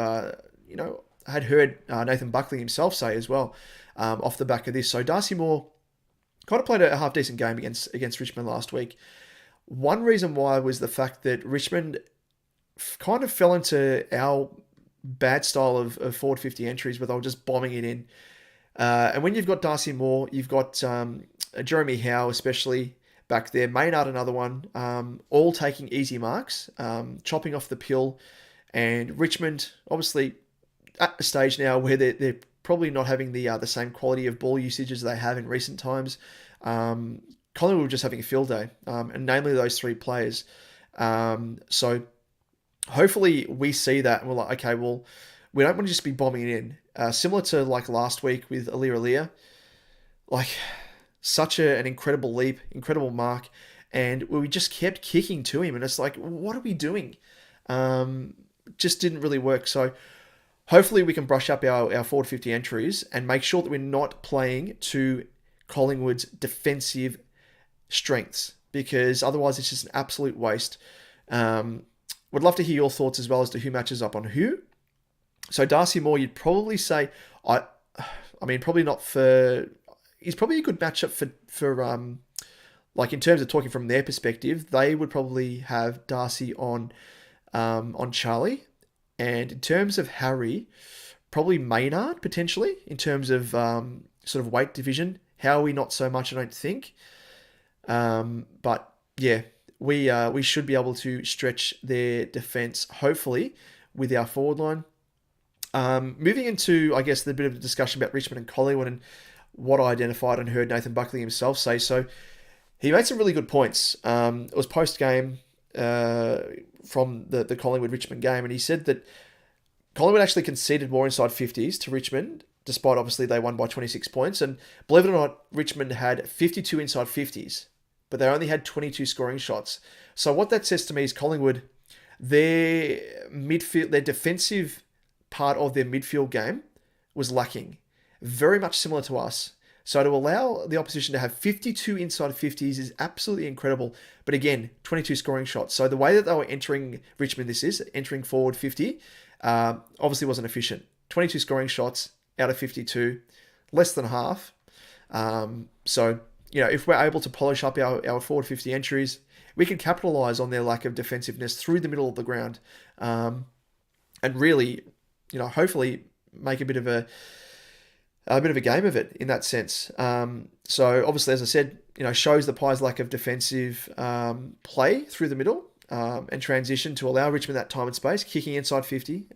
had heard Nathan Buckley himself say as well off the back of this. So Darcy Moore kind of played a half-decent game against Richmond last week. One reason why was the fact that Richmond kind of fell into our bad style of forward 50 entries where they were just bombing it in. And when you've got Darcy Moore, you've got Jeremy Howe especially, back there, Maynard another one, all taking easy marks, chopping off the pill, and Richmond obviously at a stage now where they're probably not having the same quality of ball usage as they have in recent times. Collingwood were just having a field day, and namely those three players. So hopefully we see that and we're like, okay, well, we don't want to just be bombing it in. Similar to like last week with Alia, like such an incredible leap, incredible mark, and we just kept kicking to him, and it's like, what are we doing? Just didn't really work. So hopefully we can brush up our forward 50 entries and make sure that we're not playing to Collingwood's defensive strengths, because otherwise it's just an absolute waste. Would love to hear your thoughts as well as to who matches up on who. So Darcy Moore, you'd probably say, I mean, probably not for. He's probably a good matchup for like in terms of talking from their perspective, they would probably have Darcy on Charlie, and in terms of Harry, probably Maynard potentially in terms of sort of weight division. Howie not so much, I don't think. But yeah, we should be able to stretch their defense hopefully with our forward line. Moving into, I guess, the bit of a discussion about Richmond and Collingwood and what I identified and heard Nathan Buckley himself say. So he made some really good points. It was post-game from the Collingwood-Richmond game, and he said that Collingwood actually conceded more inside 50s to Richmond, despite obviously they won by 26 points. And believe it or not, Richmond had 52 inside 50s, but they only had 22 scoring shots. So what that says to me is Collingwood, their midfield, their defensive part of their midfield game was lacking. Very much similar to us. So to allow the opposition to have 52 inside 50s is absolutely incredible. But again, 22 scoring shots. So the way that they were entering Richmond, entering forward 50, obviously wasn't efficient. 22 scoring shots out of 52, less than half. So, if we're able to polish up our forward 50 entries, we can capitalise on their lack of defensiveness through the middle of the ground. And really, hopefully make a bit of a game of it in that sense. So obviously, as I said, shows the Pies' lack of defensive play through the middle and transition to allow Richmond that time and space, kicking inside 50,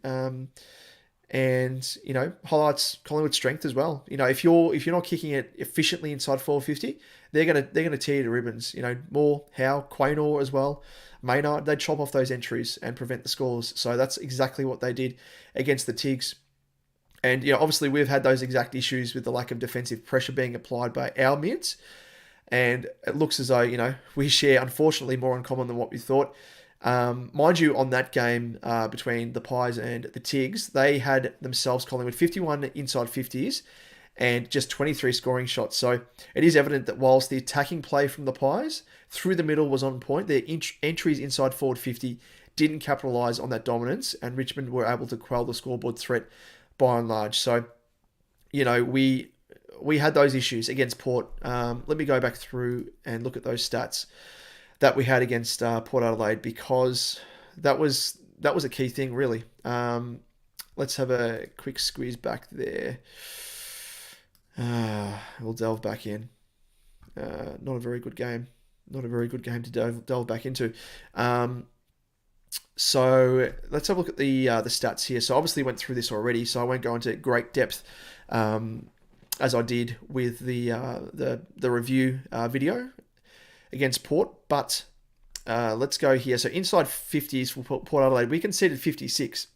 and highlights Collingwood's strength as well. If you're not kicking it efficiently inside 450, they're gonna tear you to ribbons. Moore, Howe, Quaynor as well, Maynard, they chop off those entries and prevent the scores. So that's exactly what they did against the Tigs. And obviously we've had those exact issues with the lack of defensive pressure being applied by our mids. And it looks as though, we share, unfortunately, more in common than what we thought. Mind you, on that game between the Pies and the Tigs, they had themselves, Collingwood, 51 inside 50s and just 23 scoring shots. So it is evident that whilst the attacking play from the Pies through the middle was on point, their entries inside forward 50 didn't capitalise on that dominance, and Richmond were able to quell the scoreboard threat by and large. So, we had those issues against Port. Let me go back through and look at those stats that we had against Port Adelaide, because that was a key thing, really. Let's have a quick squeeze back there. We'll delve back in. Not a very good game. Not a very good game to delve back into. So let's have a look at the stats here. So obviously went through this already, so I won't go into great depth as I did with the review video against Port. But let's go here. So inside 50s for Port Adelaide, we conceded 56,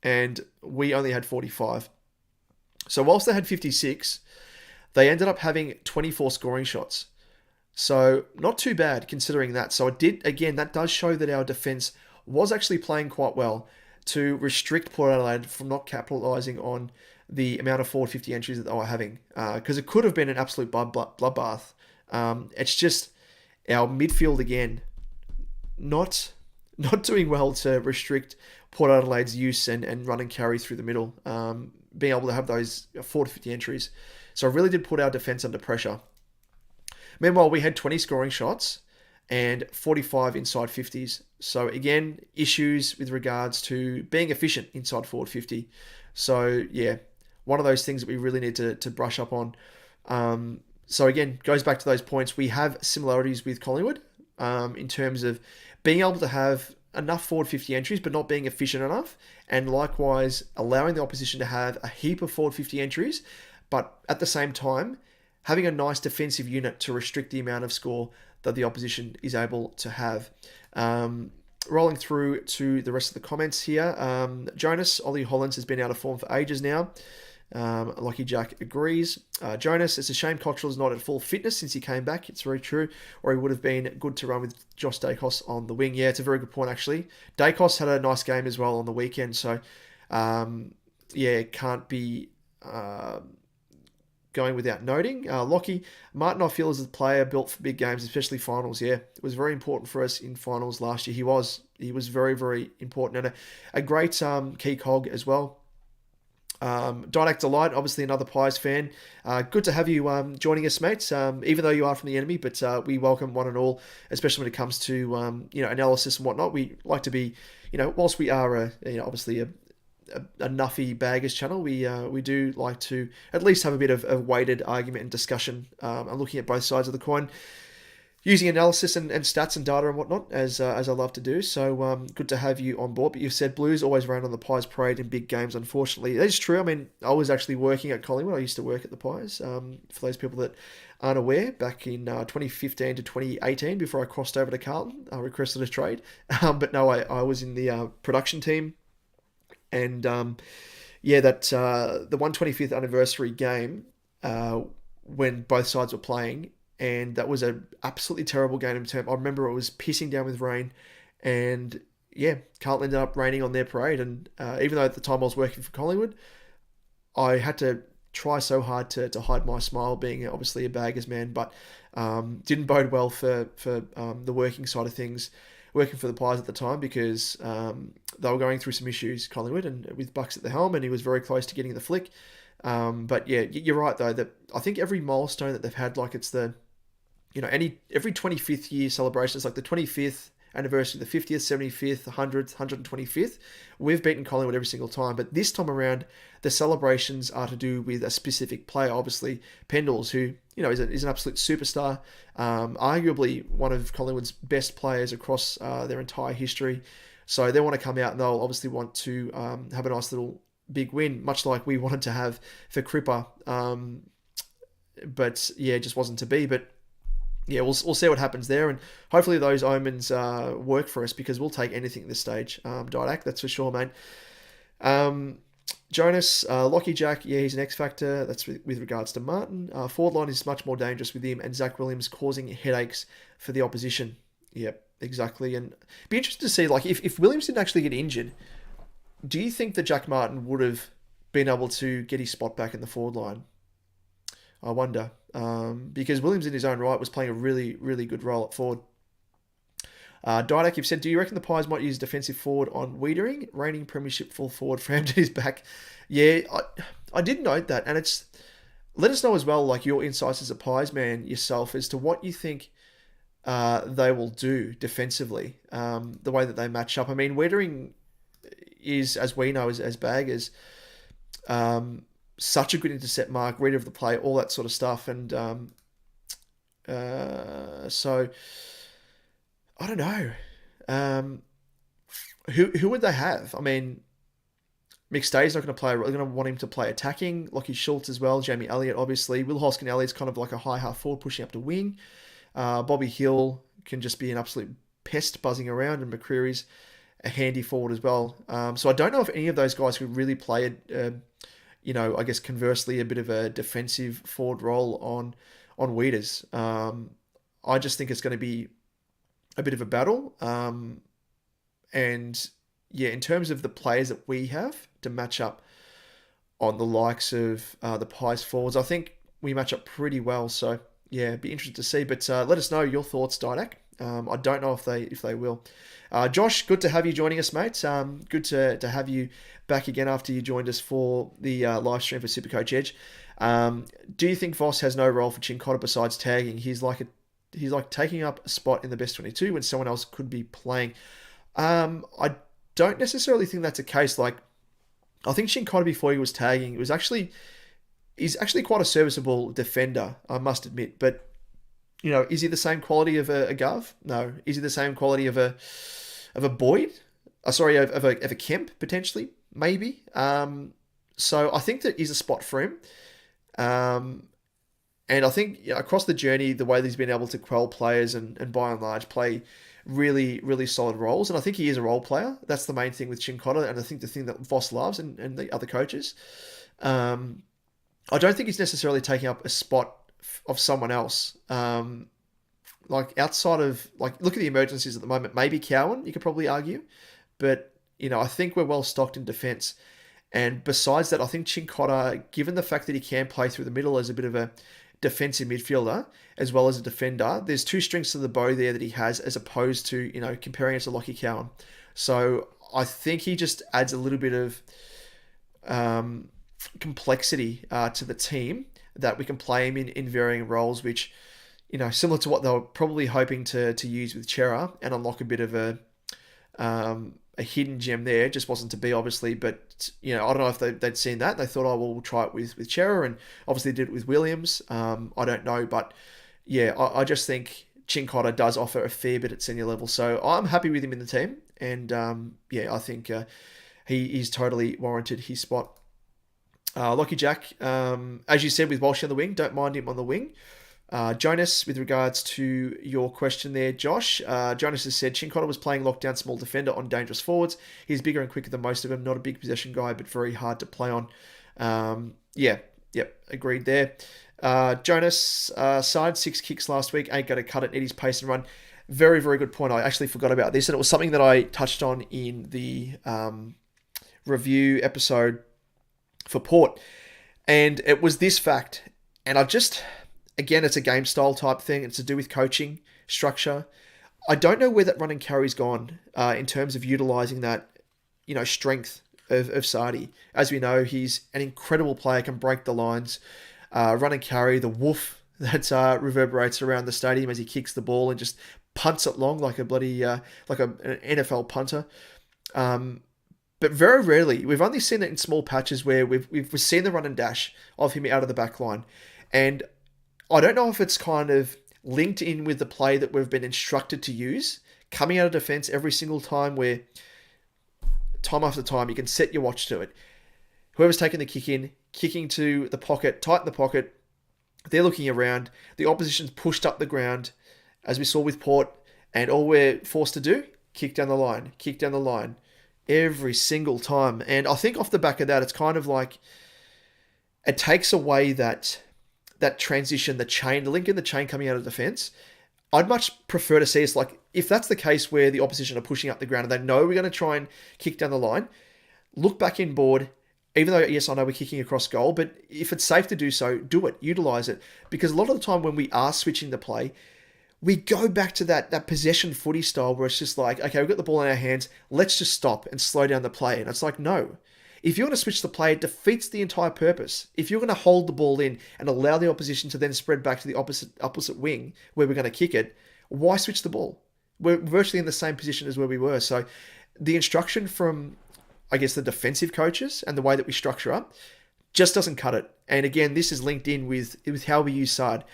and we only had 45. So whilst they had 56, they ended up having 24 scoring shots. So not too bad considering that. So that does show that our defence was actually playing quite well to restrict Port Adelaide from not capitalising on the amount of forward 50 entries that they were having. Because it could have been an absolute bloodbath. It's just our midfield again, not doing well to restrict Port Adelaide's use and run and carry through the middle, being able to have those forward 50 entries. So it really did put our defence under pressure. Meanwhile, we had 20 scoring shots and 45 inside 50s. So again, issues with regards to being efficient inside forward 50. So yeah, one of those things that we really need to brush up on. So again, goes back to those points. We have similarities with Collingwood in terms of being able to have enough forward 50 entries, but not being efficient enough. And likewise, allowing the opposition to have a heap of forward 50 entries, but at the same time, having a nice defensive unit to restrict the amount of score that the opposition is able to have. Rolling through to the rest of the comments here. Jonas, Ollie Hollands has been out of form for ages now. Lucky Jack agrees. Jonas, it's a shame Cottrell is not at full fitness since he came back. It's very true. Or he would have been good to run with Josh Dacos on the wing. Yeah, it's a very good point, actually. Dacos had a nice game as well on the weekend. So, can't be going without noting. Lockie, Martin, I feel, is a player built for big games, especially finals. Yeah, it was very important for us in finals last year. He was very, very important, and a great key cog as well. Didact Delight, obviously another Pies fan. Good to have you joining us, mates. Even though you are from the enemy, but we welcome one and all, especially when it comes to analysis and whatnot. We like to be, whilst we are obviously a nuffy baggers channel, we do like to at least have a bit of a weighted argument and discussion, and looking at both sides of the coin, using analysis and stats and data and whatnot, as I love to do. So good to have you on board. But you've said Blues always ran on the Pies parade in big games, unfortunately. That is true. I mean, I was actually working at Collingwood. I used to work at the Pies. For those people that aren't aware, back in 2015 to 2018, before I crossed over to Carlton, I requested a trade. But no, I was in the production team. And the 125th anniversary game, when both sides were playing, and that was an absolutely terrible game in term. I remember it was pissing down with rain, and Carlton ended up raining on their parade. And even though at the time I was working for Collingwood, I had to try so hard to hide my smile, being obviously a Baggers man, but didn't bode well for the working side of things, working for the Pies at the time, because they were going through some issues, Collingwood, and with Bucks at the helm, and he was very close to getting the flick. But yeah, you're right though, that I think every milestone that they've had, like it's the every 25th year celebration, it's like the 25th anniversary, the 50th, 75th, 100th, 125th, we've beaten Collingwood every single time. But this time around, the celebrations are to do with a specific player, obviously Pendles, who is an absolute superstar, arguably one of Collingwood's best players across their entire history. So they want to come out and they'll obviously want to have a nice little big win, much like we wanted to have for Cripper. But yeah, it just wasn't to be. But yeah, we'll see what happens there, and hopefully those omens work for us, because we'll take anything at this stage. Didac, that's for sure, mate. Jonas, Lockie Jack, yeah, he's an X factor. That's with regards to Martin. Forward line is much more dangerous with him, and Zach Williams causing headaches for the opposition. Yep, exactly. And be interested to see, like, if Williams didn't actually get injured, do you think that Jack Martin would have been able to get his spot back in the forward line? I wonder. Because Williams in his own right was playing a really, really good role at forward. Didak, you've said, do you reckon the Pies might use defensive forward on Wiedering, reigning premiership full forward, framed at his back? Yeah, I did note that, and it's let us know as well, like your insights as a Pies man yourself, as to what you think they will do defensively, the way that they match up. I mean, Wiedering is, as we know, as baggers, such a good intercept mark, reader of the play, all that sort of stuff, and so. I don't know. Who would they have? I mean, McStay's not going to play. They're going to want him to play attacking. Lockie Schultz as well. Jamie Elliott, obviously. Will Hoskin-Elliott's kind of like a high half forward, pushing up to wing. Bobby Hill can just be an absolute pest buzzing around, and McCreary's a handy forward as well. So I don't know if any of those guys could really play I guess conversely, a bit of a defensive forward role on Weeders. I just think it's going to be a bit of a battle. And yeah, in terms of the players that we have to match up on the likes of the Pies forwards, I think we match up pretty well. So yeah, be interested to see. But let us know your thoughts, Didak. I don't know if they will. Josh, good to have you joining us, mate. Good to have you back again after you joined us for the live stream for Supercoach Edge. Do you think Voss has no role for Chincotta besides tagging? He's like taking up a spot in the best 22 when someone else could be playing. I don't necessarily think that's the case. Like, I think Chincotta, before he was tagging, he's actually quite a serviceable defender, I must admit. But is he the same quality of a Gov? No. Is he the same quality of a Boyd? Of a Kemp potentially, maybe. So I think that is a spot for him. And I think across the journey, the way that he's been able to quell players and by and large play really, really solid roles. And I think he is a role player. That's the main thing with Chincotta. And I think the thing that Voss loves and the other coaches. I don't think he's necessarily taking up a spot of someone else. Like outside of, like, look at the emergencies at the moment. Maybe Cowan, you could probably argue. But, I think we're well stocked in defence. And besides that, I think Chincotta, given the fact that he can play through the middle as a bit of a defensive midfielder as well as a defender, there's two strings to the bow there that he has, as opposed to comparing it to Lockie Cowan. So I think he just adds a little bit of complexity to the team, that we can play him in varying roles, which similar to what they were probably hoping to use with Chera, and unlock a bit of a hidden gem there. Just wasn't to be, obviously, but I don't know if they'd seen that. They thought, oh, well, we'll try it with Chera, and obviously did it with Williams. I don't know, but yeah, I just think Chincotta does offer a fair bit at senior level, so I'm happy with him in the team, and I think he's totally warranted his spot. Lockie Jack, as you said, with Walsh on the wing, don't mind him on the wing. Jonas, with regards to your question there, Josh, Jonas has said Chincotta was playing lockdown small defender on dangerous forwards. He's bigger and quicker than most of them. Not a big possession guy, but very hard to play on. Agreed there. Jonas, side 6 kicks last week, ain't going to cut it, need his pace and run. Very, very good point. I actually forgot about this, and it was something that I touched on in the review episode for Port, and it was this fact, and again, it's a game style type thing. It's to do with coaching, structure. I don't know where that run and carry's gone in terms of utilising that, strength of Sardi. As we know, he's an incredible player, can break the lines, run and carry, the woof that reverberates around the stadium as he kicks the ball and just punts it long like a bloody, an NFL punter. But very rarely, we've only seen it in small patches where we've seen the run and dash of him out of the back line. And I don't know if it's kind of linked in with the play that we've been instructed to use, coming out of defence every single time, where time after time you can set your watch to it. Whoever's taking the kick in, kicking to the pocket, tighten the pocket, they're looking around, the opposition's pushed up the ground, as we saw with Port, and all we're forced to do, kick down the line, every single time. And I think off the back of that, it's kind of like it takes away that transition, the chain, the link in the chain coming out of defence. I'd much prefer to see us like, if that's the case where the opposition are pushing up the ground and they know we're going to try and kick down the line, look back in board, even though, yes, I know we're kicking across goal, but if it's safe to do so, do it, utilize it. Because a lot of the time when we are switching the play, we go back to that possession footy style where it's just like, okay, we've got the ball in our hands, let's just stop and slow down the play. And it's like, no. If you're going to switch the play, it defeats the entire purpose. If you're going to hold the ball in and allow the opposition to then spread back to the opposite wing where we're going to kick it, why switch the ball? We're virtually in the same position as where we were. So the instruction from, I guess, the defensive coaches and the way that we structure up just doesn't cut it. And again, this is linked in with how we use Sard.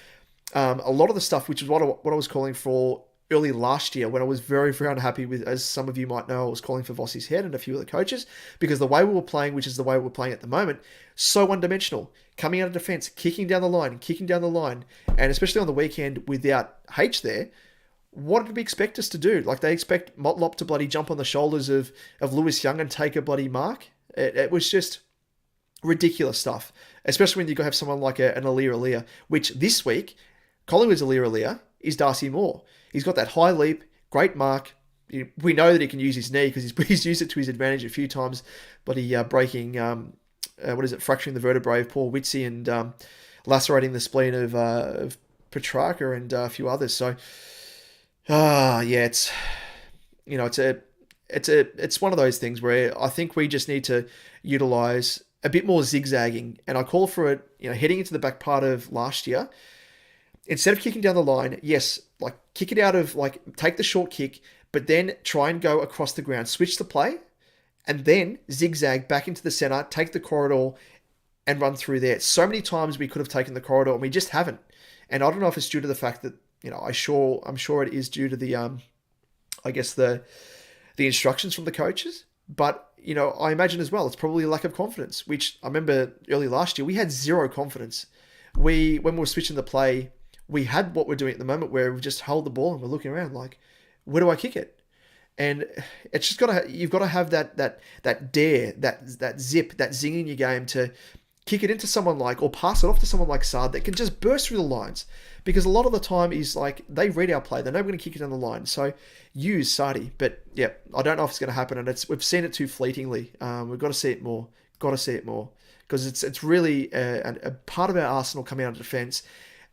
A lot of the stuff, which is what I was calling for early last year when I was very, very unhappy with, as some of you might know, I was calling for Vossi's head and a few other coaches because the way we were playing, which is the way we're playing at the moment, so one-dimensional. Coming out of defence, kicking down the line, and especially on the weekend without H there, what did we expect us to do? Like, they expect Motlop to bloody jump on the shoulders of Lewis Young and take a bloody mark? It was just ridiculous stuff, especially when you have someone like an Alir, which this week, Collingwood's Alir is Darcy Moore. He's got that high leap, great mark. We know that he can use his knee because he's used it to his advantage a few times, but he breaking, fracturing the vertebrae of Paul Witsy and lacerating the spleen of Petrarca and a few others. So, it's one of those things where I think we just need to utilize a bit more zigzagging, and I call for it, heading into the back part of last year. Instead of kicking down the line, yes, like kick it out of, like, take the short kick, but then try and go across the ground, switch the play, and then zigzag back into the center, take the corridor and run through there. So many times we could have taken the corridor and we just haven't. And I don't know if it's due to the fact that, I'm sure it is due to the, the instructions from the coaches, but, I imagine as well, it's probably a lack of confidence, which I remember early last year, we had zero confidence. When we were switching the play, we had what we're doing at the moment where we just hold the ball and we're looking around like, where do I kick it? And it's just you've got to have that dare, that zip, that zing in your game to kick it into someone like, or pass it off to someone like Sard that can just burst through the lines. Because a lot of the time is like, they read our play, they know we're going to kick it down the line. So use Sardi. But yeah, I don't know if it's going to happen, and we've seen it too fleetingly. We've got to see it more. Because it's really a part of our arsenal coming out of defence,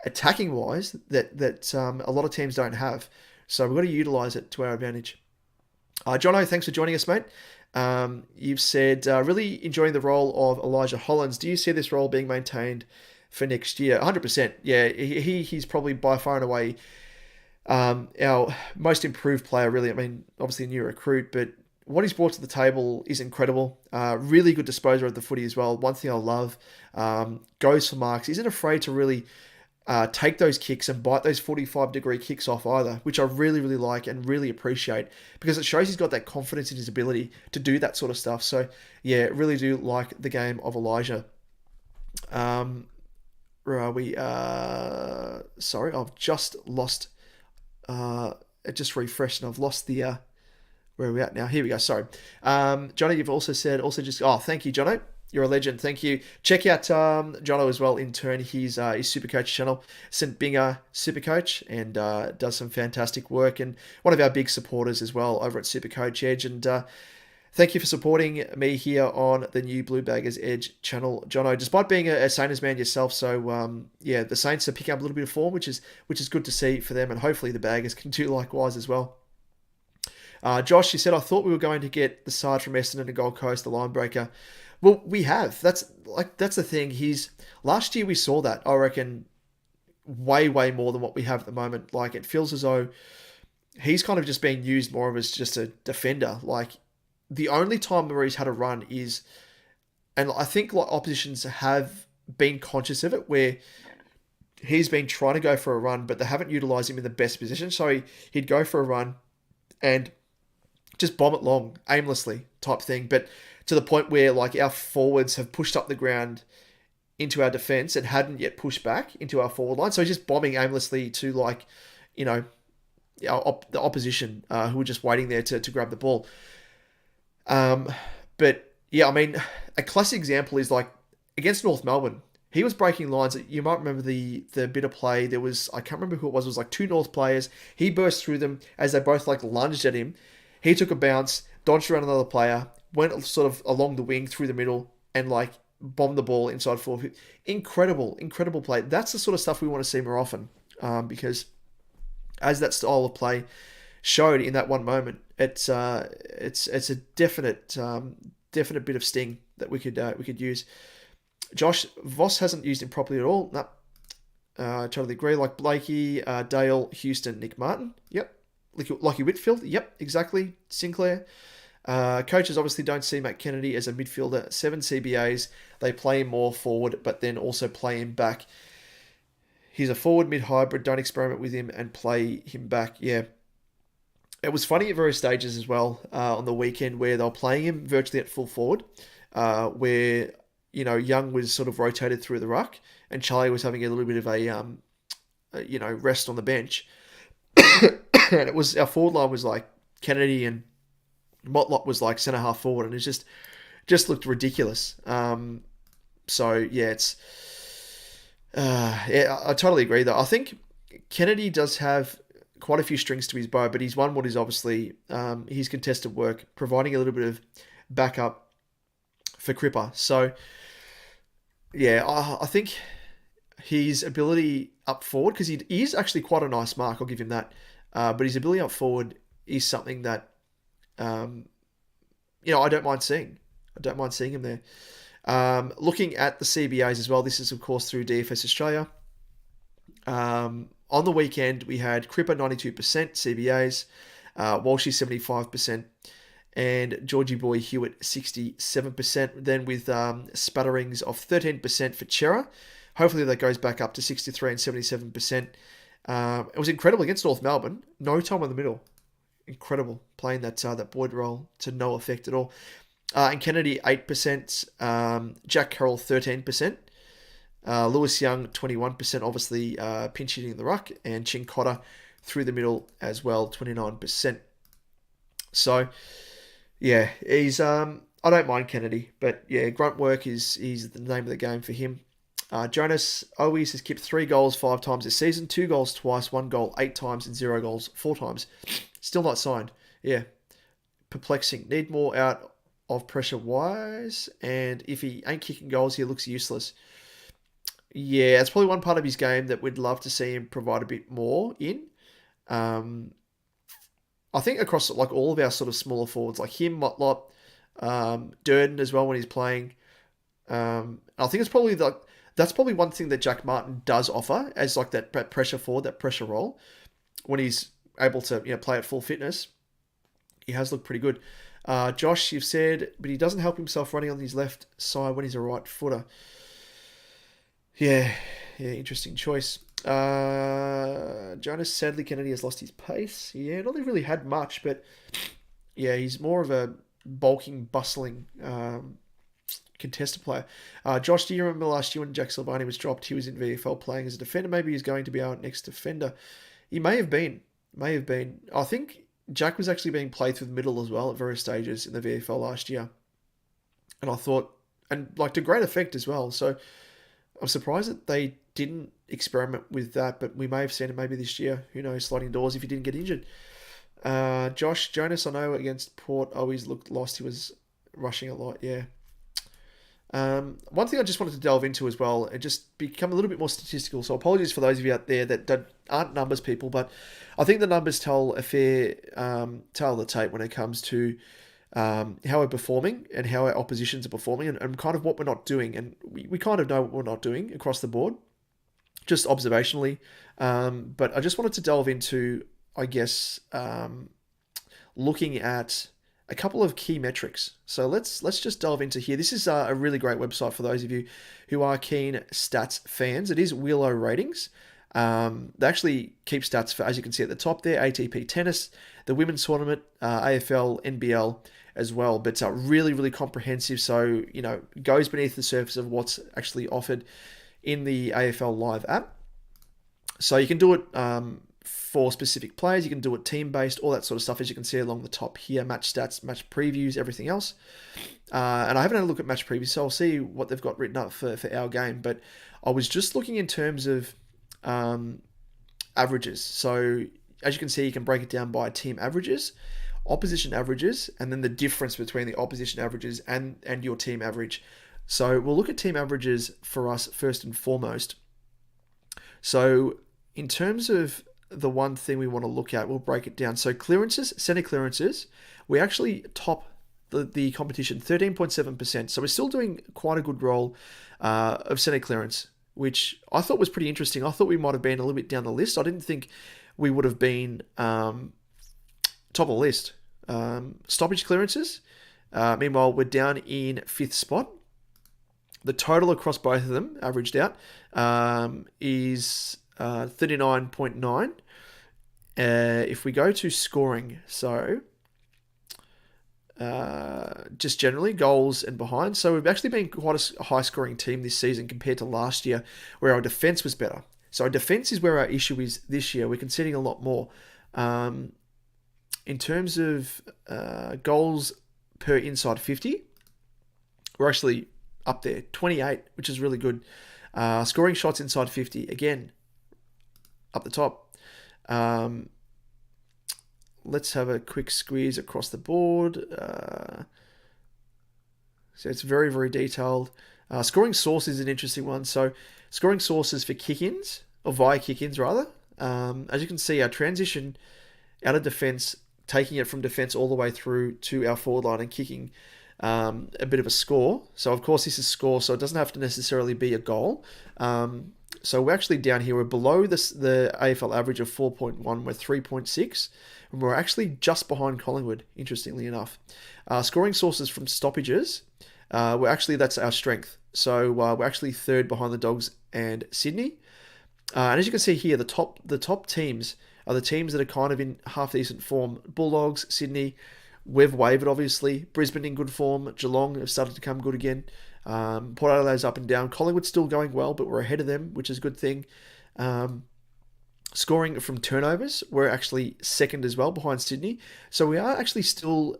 attacking wise, that a lot of teams don't have. So we've got to utilise it to our advantage. Jono, thanks for joining us, mate. You've said, really enjoying the role of Elijah Hollands. Do you see this role being maintained for next year? 100%. Yeah, he's probably by far and away our most improved player, really. I mean, obviously a new recruit, but what he's brought to the table is incredible. Really good disposer of the footy as well. One thing I love, goes for marks. Isn't afraid to really take those kicks and bite those 45-degree kicks off either, which I really, really like and really appreciate, because it shows he's got that confidence in his ability to do that sort of stuff. So, yeah, really do like the game of Elijah. Where are we? Sorry, I've just lost... it just refreshed and I've lost the... where are we at now? Here we go. Sorry. Jono, you've also said... thank you, Jono. You're a legend. Thank you. Check out Jono as well, in turn, his Supercoach channel, St. Binger Supercoach, and does some fantastic work, and one of our big supporters as well over at Supercoach Edge. And thank you for supporting me here on the new Bluebaggers Edge channel, Jono, despite being a Saints man yourself. So, the Saints are picking up a little bit of form, which is good to see for them, and hopefully the Baggers can do likewise as well. Josh, you said, I thought we were going to get the side from Essendon and Gold Coast, the line breaker. Well, we have. That's the thing. Last year we saw that, I reckon, way, way more than what we have at the moment. Like, it feels as though he's kind of just being used more of as just a defender. Like, the only time where he's had a run is, and I think like oppositions have been conscious of it, where he's been trying to go for a run, but they haven't utilised him in the best position. So he'd go for a run and just bomb it long, aimlessly type thing. But to the point where, like, our forwards have pushed up the ground into our defence and hadn't yet pushed back into our forward line. So he's just bombing aimlessly to, like, the opposition who were just waiting there to grab the ball. Um, but yeah, I mean, a classic example is like against North Melbourne. He was breaking lines. You might remember the bit of play. There was, I can't remember who it was. It was like two North players. He burst through them as they both like lunged at him. He took a bounce, dodged around another player, went sort of along the wing through the middle, and like bombed the ball inside forward. Incredible, incredible play. That's the sort of stuff we want to see more often, because as that style of play showed in that one moment, it's a definite bit of sting that we could use. Josh Voss hasn't used him properly at all. No, totally agree. Like Blakey, Dale, Houston, Nick Martin. Yep. Lockie Whitfield. Yep, exactly. Sinclair. Coaches obviously don't see Matt Kennedy as a midfielder. 7 CBAs. They play him more forward, but then also play him back. He's a forward mid-hybrid. Don't experiment with him and play him back. Yeah. It was funny at various stages as well on the weekend where they were playing him virtually at full forward, where Young was sort of rotated through the ruck and Charlie was having a little bit of a rest on the bench. And it was, our forward line was like Kennedy and Motlop was like centre half forward, and it just looked ridiculous. So yeah, I totally agree though. I think Kennedy does have quite a few strings to his bow, but his one what is obviously his contested work, providing a little bit of backup for Cripper. So yeah, I think his ability up forward, because he is actually quite a nice mark, I'll give him that. But his ability up forward is something that I don't mind seeing. I don't mind seeing him there. Looking at the CBAs as well, this is of course through DFS Australia. On the weekend, we had Cripper 92% CBAs, Walshy 75%, and Georgie Boy Hewitt 67%. Then with spatterings of 13% for Chera. Hopefully that goes back up to 63 and 77%. It was incredible against North Melbourne. No time in the middle. Incredible playing that Boyd role to no effect at all. And Kennedy 8%, Jack Carroll 13%. Lewis Young, 21%, obviously pinch hitting the ruck, and Chin Cotter through the middle as well, 29%. So, yeah, he's I don't mind Kennedy, but yeah, grunt work is the name of the game for him. Jonas Owies has kicked 3 goals 5 times this season, 2 goals twice, 1 goal 8 times, and 0 goals 4 times. Still not signed. Yeah, perplexing. Need more out of pressure wise, and if he ain't kicking goals, he looks useless. Yeah, it's probably one part of his game that we'd love to see him provide a bit more in. I think across like all of our sort of smaller forwards, like him, Motlop, Durden as well when he's playing. I think it's probably that's probably one thing that Jack Martin does offer as like that pressure forward, that pressure role, when he's able to play at full fitness. He has looked pretty good. Josh, you've said, but he doesn't help himself running on his left side when he's a right footer. Yeah, interesting choice. Jonas, sadly, Kennedy has lost his pace. Yeah, not really had much, but yeah, he's more of a bulking, bustling contested player. Josh, do you remember last year when Jack Silvani was dropped? He was in VFL playing as a defender. Maybe he's going to be our next defender. He may have been. I think Jack was actually being played through the middle as well at various stages in the VFL last year. And I thought, and like to great effect as well. So I'm surprised that they didn't experiment with that, but we may have seen it maybe this year. Who knows, sliding doors if he didn't get injured. Jonas, I know against Port always looked lost. He was rushing a lot, yeah. One thing I just wanted to delve into as well, and just become a little bit more statistical. So apologies for those of you out there that aren't numbers people, but I think the numbers tell a fair tale of the tape when it comes to how we're performing and how our oppositions are performing, and kind of what we're not doing. And we kind of know what we're not doing across the board, just observationally. But I just wanted to delve into, I guess, looking at a couple of key metrics. So let's just delve into here. This is a really great website for those of you who are keen stats fans. It is Wheelo Ratings. They actually keep stats for, as you can see at the top there, ATP Tennis, the Women's Tournament, AFL, NBL as well. But really, really comprehensive. So, goes beneath the surface of what's actually offered in the AFL Live app. So you can do it for specific players. You can do it team-based, all that sort of stuff, as you can see along the top here. Match stats, match previews, everything else. And I haven't had a look at match previews, so I'll see what they've got written up for our game. But I was just looking in terms of averages. So as you can see, you can break it down by team averages, opposition averages, and then the difference between the opposition averages and your team average. So we'll look at team averages for us first and foremost. So in terms of the one thing we want to look at, we'll break it down. So clearances, centre clearances, we actually top the competition 13.7%. So we're still doing quite a good role of centre clearance, which I thought was pretty interesting. I thought we might have been a little bit down the list. I didn't think we would have been top of the list. Stoppage clearances, meanwhile, we're down in 5th spot. The total across both of them, averaged out, is 39.9. If we go to scoring, so just generally goals and behind. So we've actually been quite a high scoring team this season compared to last year, where our defence was better. So our defence is where our issue is this year. We're conceding a lot more. In terms of goals per inside 50, we're actually up there, 28, which is really good. Scoring shots inside 50, again, up the top. Let's have a quick squeeze across the board. So it's very, very detailed. Scoring sources is an interesting one. So scoring sources for kick-ins, or via kick-ins rather. As you can see, our transition out of defence, taking it from defence all the way through to our forward line and kicking a bit of a score. So of course this is score, so it doesn't have to necessarily be a goal. So we're actually down here. We're below the AFL average of 4.1. We're 3.6. And we're actually just behind Collingwood, interestingly enough. Scoring sources from stoppages, that's our strength. So we're actually third behind the Dogs and Sydney. And as you can see here, the top teams are the teams that are kind of in half decent form. Bulldogs, Sydney, we've wavered obviously. Brisbane in good form. Geelong have started to come good again. Port Adelaide's up and down. Collingwood's still going well, but we're ahead of them, which is a good thing. Scoring from turnovers, we're actually second as well behind Sydney. So we are actually still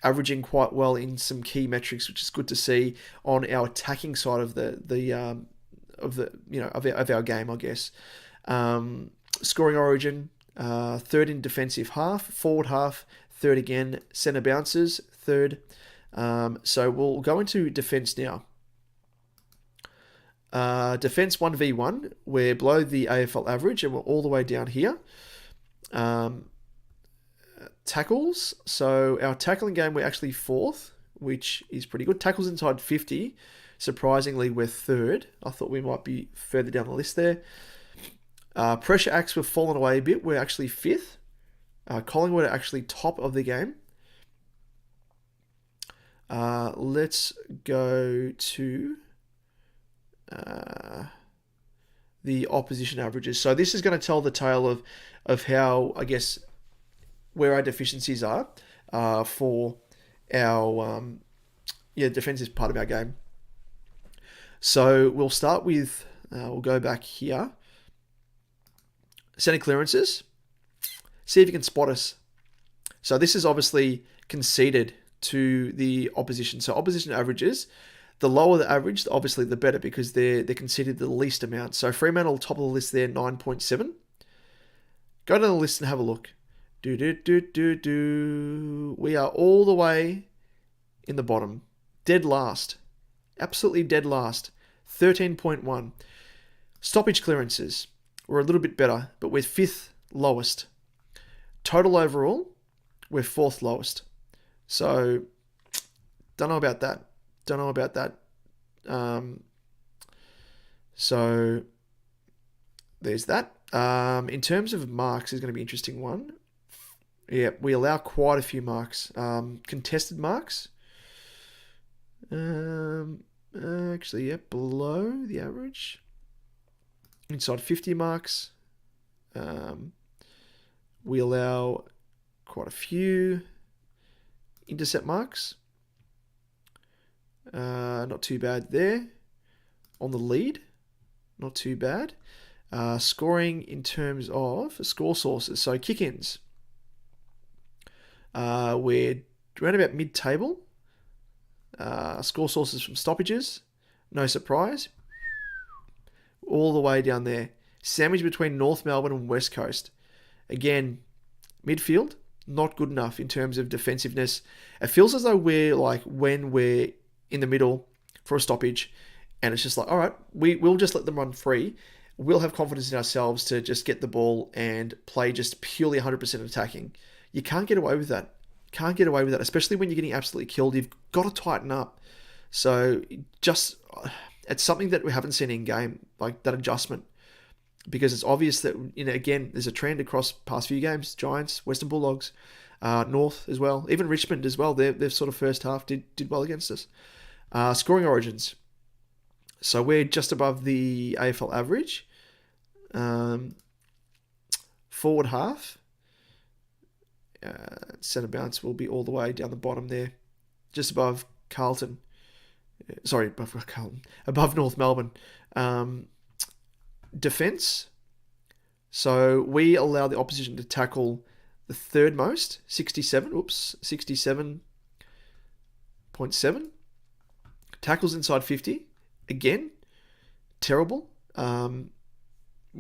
averaging quite well in some key metrics, which is good to see on our attacking side of our game, I guess. Scoring origin, third in defensive half, forward half, third again, centre bouncers, third. So we'll go into defence now. Defence 1v1, we're below the AFL average and we're all the way down here. Tackles, so our tackling game, we're actually fourth, which is pretty good. Tackles inside 50, surprisingly, we're third. I thought we might be further down the list there. Pressure acts, we've fallen away a bit. We're actually fifth. Collingwood are actually top of the game. Let's go to the opposition averages. So this is going to tell the tale of how, I guess, where our deficiencies are for our defensive part of our game. So we'll start with, we'll go back here. Centre clearances. See if you can spot us. So this is obviously conceded to the opposition. So opposition averages, the lower the average, obviously the better, because they're conceded the least amount. So Fremantle, top of the list there, 9.7. Go to the list and have a look. We are all the way in the bottom. Dead last. Absolutely dead last. 13.1. Stoppage clearances. We're a little bit better, but we're fifth lowest. Total overall, we're fourth lowest. So, don't know about that. So, there's that. In terms of marks, is going to be an interesting one. Yeah, we allow quite a few marks. Contested marks. Actually, yeah, below the average. Inside 50 marks. We allow quite a few intercept marks. Not too bad there. On the lead, not too bad. Scoring in terms of score sources. So kick-ins. We're around about mid-table. Score sources from stoppages. No surprise. All the way down there. Sandwich between North Melbourne and West Coast. Again, midfield, not good enough in terms of defensiveness. It feels as though we're like when we're in the middle for a stoppage and it's just like, all right, we'll just let them run free. We'll have confidence in ourselves to just get the ball and play just purely 100% attacking. You can't get away with that. Can't get away with that, especially when you're getting absolutely killed. You've got to tighten up. So just, it's something that we haven't seen in game, like that adjustment. Because it's obvious that, again, there's a trend across past few games. Giants, Western Bulldogs, North as well. Even Richmond as well. Their sort of first half did well against us. Scoring origins. So we're just above the AFL average. Forward half. Centre bounce will be all the way down the bottom there. Just above Carlton. Sorry, above Carlton. Above North Melbourne. Defence. So we allow the opposition to tackle the third most, 67.7. Tackles inside 50. Again, terrible. We're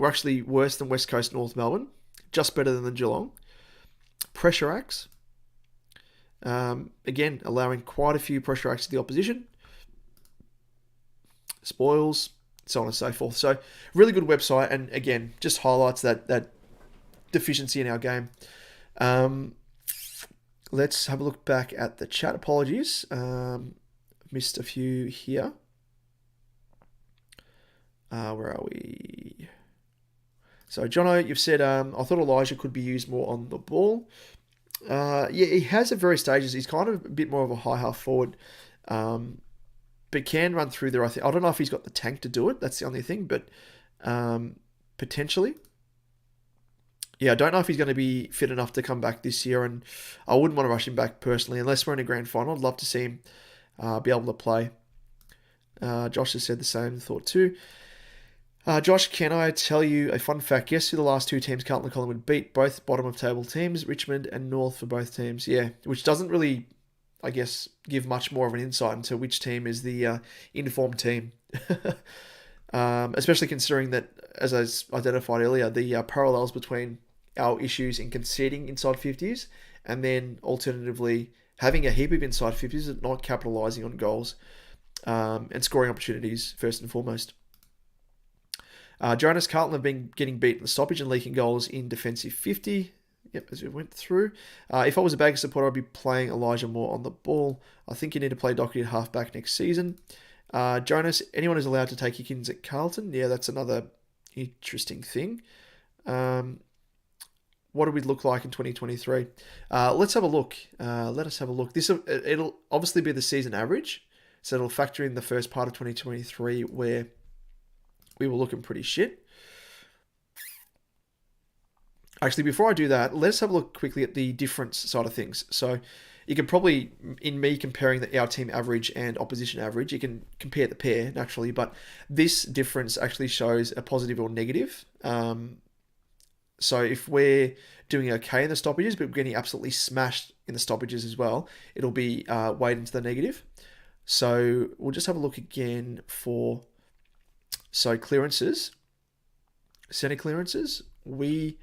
actually worse than West Coast North Melbourne. Just better than the Geelong. Pressure acts. Again, allowing quite a few pressure acts to the opposition. Spoils, so on and so forth. So, really good website, and again, just highlights that deficiency in our game. Let's have a look back at the chat. Apologies. Missed a few here. Where are we? So, Jono, you've said, I thought Elijah could be used more on the ball. Yeah, he has at various stages. He's kind of a bit more of a high half forward, but can run through there. I don't know if he's got the tank to do it. That's the only thing, but potentially. Yeah, I don't know if he's going to be fit enough to come back this year, and I wouldn't want to rush him back personally unless we're in a grand final. I'd love to see him be able to play. Josh has said the same thought too. Josh, can I tell you a fun fact? Guess who the last two teams Carlton and Collingwood beat? Both bottom of table teams, Richmond and North for both teams. Yeah, which doesn't really, I guess, give much more of an insight into which team is the informed team. Especially considering that, as I identified earlier, the parallels between our issues in conceding inside 50s and then alternatively having a heap of inside 50s and not capitalising on goals and scoring opportunities first and foremost. Jonas, Carlton have been getting beat in the stoppage and leaking goals in defensive 50. Yep, as we went through. If I was a Bagger supporter, I'd be playing Elijah more on the ball. I think you need to play Doherty at halfback next season. Jonas, anyone is allowed to take kick-ins at Carlton? Yeah, that's another interesting thing. What do we look like in 2023? Let's have a look. Let us have a look. It'll obviously be the season average, so it'll factor in the first part of 2023 where we were looking pretty shit. Actually, before I do that, let's have a look quickly at the difference side of things. So you can probably, in me comparing our team average and opposition average, you can compare the pair naturally, but this difference actually shows a positive or negative. So if we're doing okay in the stoppages, but we're getting absolutely smashed in the stoppages as well, it'll be weighed into the negative. So we'll just have a look again for... So clearances, centre clearances, we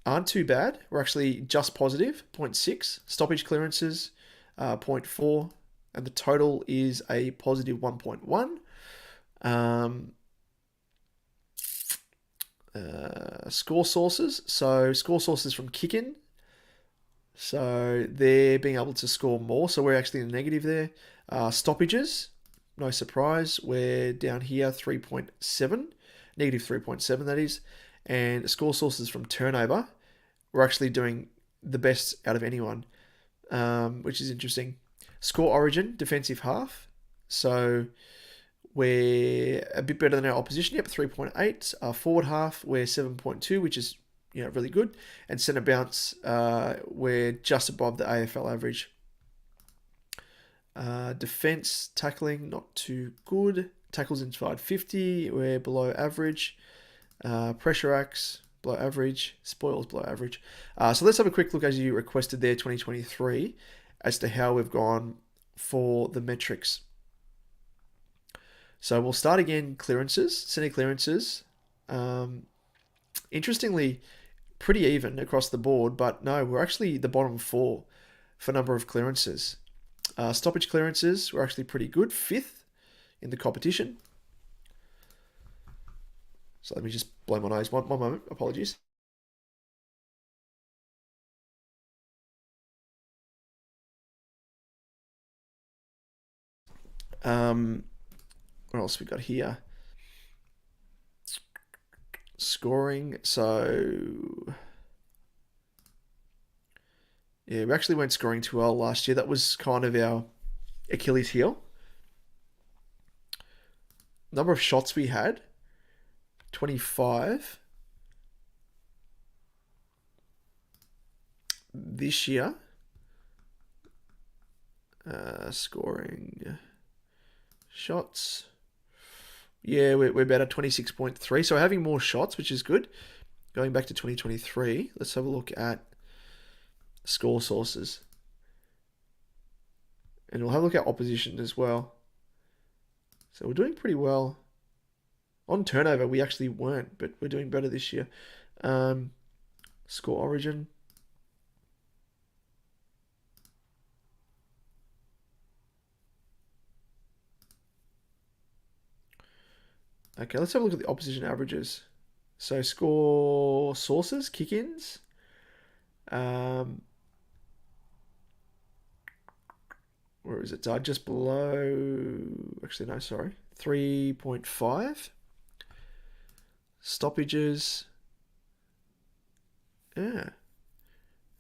aren't too bad. We're actually just positive, 0.6. Stoppage clearances, 0.4. And the total is a positive 1.1. Score sources. So score sources from kick-in. So they're being able to score more. So we're actually in the negative there. Stoppages. No surprise, we're down here, 3.7, negative 3.7 that is. And score sources from turnover, we're actually doing the best out of anyone, which is interesting. Score origin, defensive half. So we're a bit better than our opposition, yep, 3.8. Forward half, we're 7.2, which is really good. And centre bounce, we're just above the AFL average. Defense, tackling, not too good. Tackles inside 50, we're below average. Pressure acts, below average. Spoils, below average. So let's have a quick look, as you requested there, 2023, as to how we've gone for the metrics. So we'll start again, clearances, center clearances. Interestingly, pretty even across the board, but no, we're actually the bottom four for number of clearances. Stoppage clearances, we're actually pretty good, fifth in the competition. So let me just blow my nose. One moment, apologies. What else we got here? Scoring. So yeah, we actually weren't scoring too well last year. That was kind of our Achilles heel. Number of shots we had, 25. This year, scoring shots. Yeah, we're about at 26.3. So we're having more shots, which is good. Going back to 2023, let's have a look at score sources. And we'll have a look at opposition as well. So we're doing pretty well. On turnover, we actually weren't, but we're doing better this year. Score origin. Okay, let's have a look at the opposition averages. So score sources, kick-ins. Where is it? Just below. Actually, no, sorry. 3.5. Stoppages. Yeah.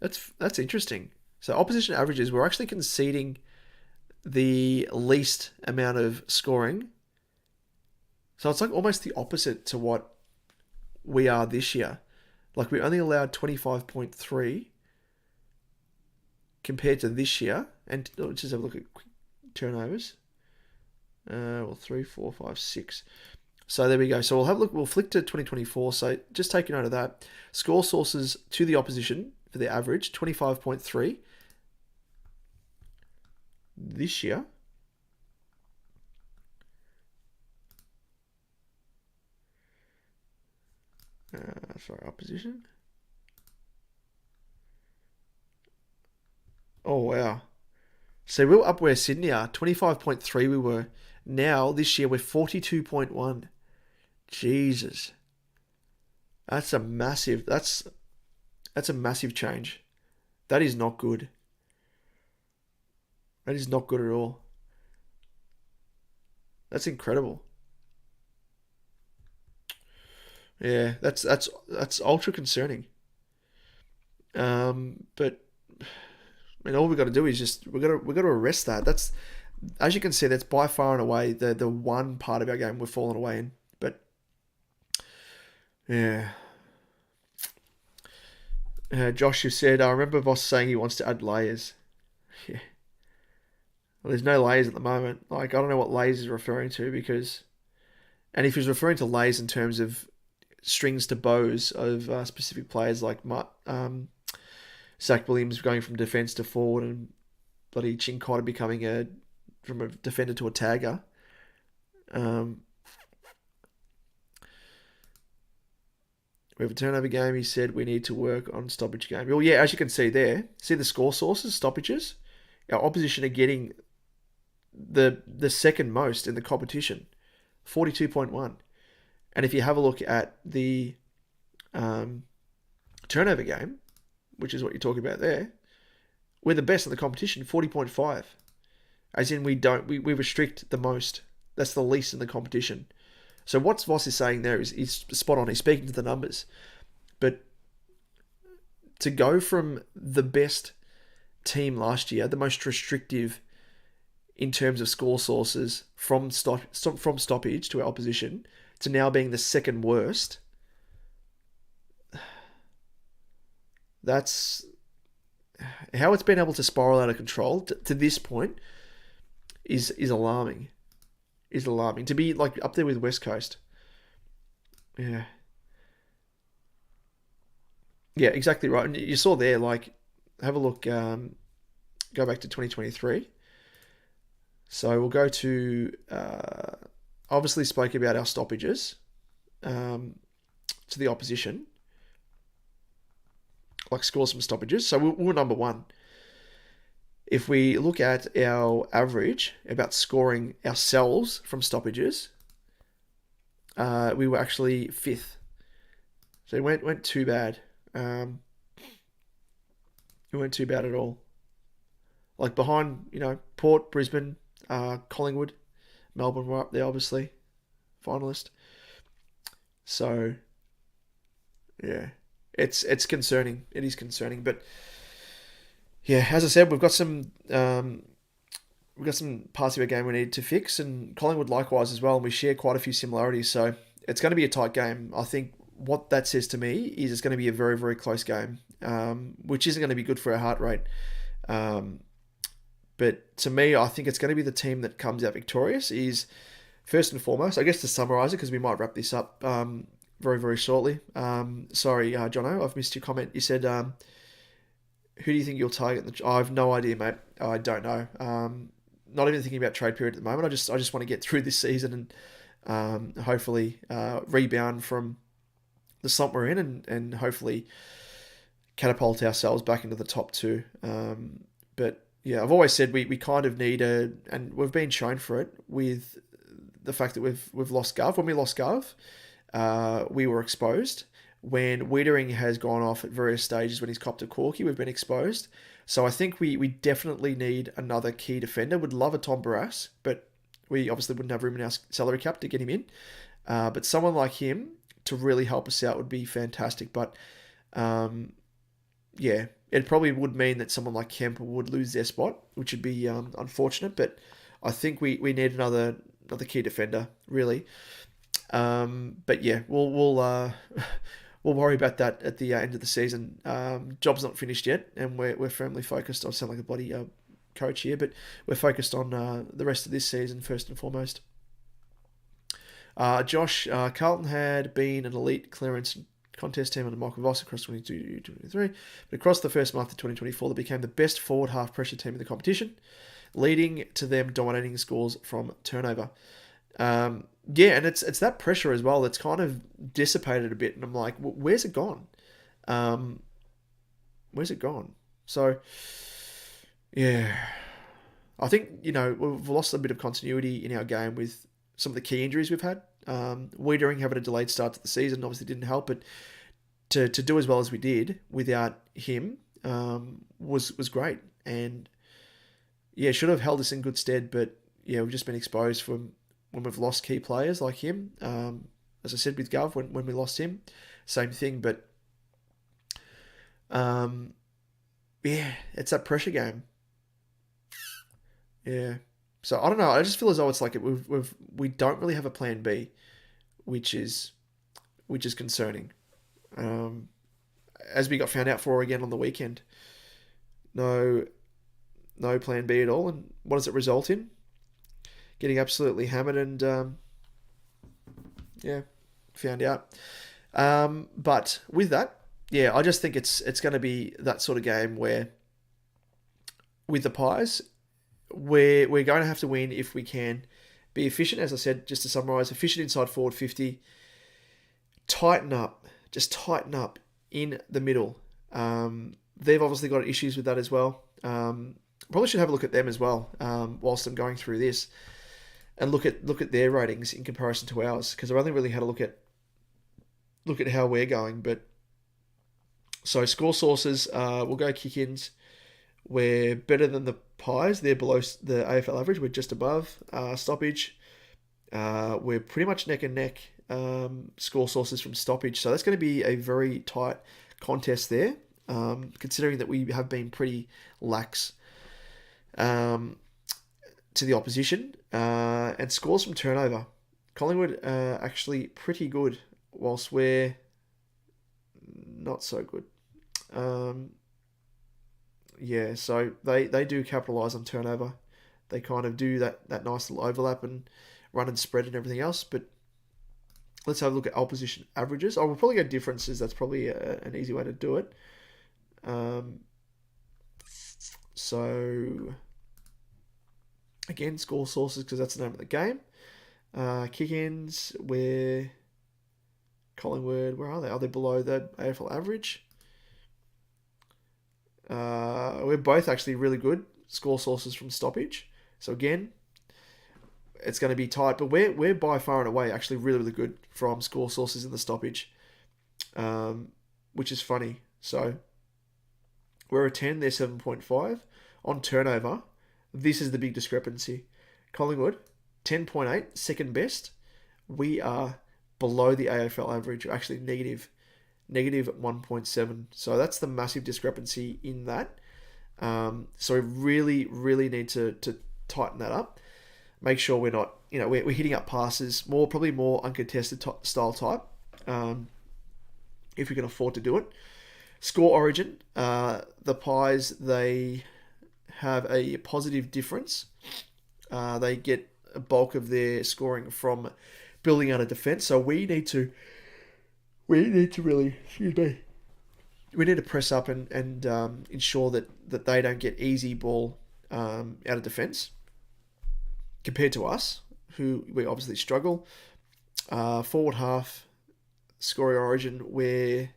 That's interesting. So opposition averages, we're actually conceding the least amount of scoring. So it's like almost the opposite to what we are this year. Like we only allowed 25.3 compared to this year. And let's just have a look at quick turnovers. Well, 3, 4, 5, 6. So there we go. So we'll have a look. We'll flick to 2024. So just take a note of that. Score sources to the opposition for the average, 25.3. This year, sorry, opposition. Oh, wow. So we were up where Sydney are, 25.3 we were. Now, this year, we're 42.1. Jesus. That's a massive change. That is not good. That is not good at all. That's incredible. Yeah, that's ultra concerning. But I mean, all we've got to do is just we got to arrest that. That's, as you can see, that's by far and away the one part of our game we've fallen away in. But yeah, Josh, you said I remember Voss saying he wants to add layers. Yeah, well, there's no layers at the moment. Like I don't know what layers is referring to because, and if he's referring to layers in terms of strings to bows of specific players like Zach Williams going from defence to forward and bloody Chincotta becoming from a defender to a tagger. We have a turnover game. He said we need to work on stoppage game. Well, yeah, as you can see there, see the score sources, stoppages. Our opposition are getting the second most in the competition, 42.1. And if you have a look at the turnover game, which is what you're talking about there, we're the best in the competition, 40.5. As in we restrict the most. That's the least in the competition. So what Voss is saying there is spot on. He's speaking to the numbers. But to go from the best team last year, the most restrictive in terms of score sources from stoppage to our opposition, to now being the second worst, that's how it's been able to spiral out of control to this point is alarming. Is alarming. To be like up there with West Coast. Yeah. Yeah, exactly right. And you saw there, like, have a look, go back to 2023. So we'll go to, obviously spoke about our stoppages um, to the opposition, like score some stoppages. So we were number one. If we look at our average about scoring ourselves from stoppages, we were actually fifth. So it went too bad. Um, it went too bad at all. Like behind, Port, Brisbane, Collingwood, Melbourne were up there, obviously, finalist. So yeah, it's concerning. It is concerning, but yeah, as I said, we've got some parts of our game we need to fix, and Collingwood likewise as well. And we share quite a few similarities, so it's going to be a tight game. I think what that says to me is it's going to be a very very close game, which isn't going to be good for our heart rate. Um, but to me, I think it's going to be the team that comes out victorious. Is first and foremost, I guess to summarise it, because we might wrap this up very very shortly. Sorry, Jono, I've missed your comment. You said, who do you think you'll target? I have no idea, mate. I don't know. Not even thinking about trade period at the moment. I just want to get through this season and hopefully rebound from the slump we're in, and hopefully catapult ourselves back into the top two. But yeah, I've always said we kind of need and we've been shown for it with the fact that we've lost Gov. When we lost Gov, we were exposed. When Wiedering has gone off at various stages when he's copped a corky, we've been exposed. So I think we definitely need another key defender. Would love a Tom Barras, but we obviously wouldn't have room in our salary cap to get him in. But someone like him to really help us out would be fantastic. But yeah, it probably would mean that someone like Kemp would lose their spot, which would be unfortunate. But I think we need another key defender, really. But yeah, we'll we'll worry about that at the end of the season. Job's not finished yet, and we're firmly focused. I sound like a bloody coach here, but we're focused on the rest of this season first and foremost. Josh, Carlton had been an elite clearance contest team under Michael Voss across 22-23, but across the first month of 2024, they became the best forward half pressure team in the competition, leading to them dominating scores from turnover. Yeah, and it's that pressure as well that's kind of dissipated a bit, and I'm like, where's it gone? Where's it gone? So, yeah, I think we've lost a bit of continuity in our game with some of the key injuries we've had. Wiedering having a delayed start to the season obviously didn't help, but to do as well as we did without him was great, and yeah, should have held us in good stead. But yeah, we've just been exposed from when we've lost key players like him. As I said with Gov, when we lost him, same thing. But yeah, it's that pressure game. Yeah. So I don't know. I just feel as though it's like we don't really have a plan B, which is concerning. Um, as we got found out for again on the weekend, no plan B at all. And what does it result in? Getting absolutely hammered and yeah, found out. But with that, yeah, I just think it's going to be that sort of game where with the Pies, we're going to have to win if we can be efficient. As I said, just to summarise, efficient inside forward 50, tighten up, just tighten up in the middle. They've obviously got issues with that as well. Probably should have a look at them as well whilst I'm going through this, and look at their ratings in comparison to ours, because I've only really had a look at how we're going. But so score sources, we'll go kick-ins. We're better than the Pies. They're below the AFL average. We're just above. Stoppage, we're pretty much neck and neck. Score sources from stoppage. So that's going to be a very tight contest there, considering that we have been pretty lax to the opposition. And scores from turnover. Collingwood are actually pretty good, whilst we're not so good. Yeah, so they do capitalise on turnover. They kind of do that nice little overlap and run and spread and everything else. But Let's have a look at opposition averages. We'll probably go differences. That's probably an easy way to do it. Um, so, again, score sources because that's the name of the game. Kick-ins, where Collingwood, where are they? Are they below the AFL average? We're both actually really good score sources from stoppage. So again, it's going to be tight, but we're by far and away actually really, really good from score sources in the stoppage, which is funny. So we're a 10, they're 7.5. On turnover, this is the big discrepancy. Collingwood, 10.8, second best. We are below the AFL average, actually negative 1.7. So that's the massive discrepancy in that. So we really, really need to tighten that up. Make sure we're not, we're hitting up passes, probably more uncontested style type, if we can afford to do it. Score origin, the Pies, they have a positive difference. They get a bulk of their scoring from building out a defence. So we need to really, excuse me, we need to press up and ensure that they don't get easy ball out of defence compared to us, who we obviously struggle. Forward half, scoring origin, we're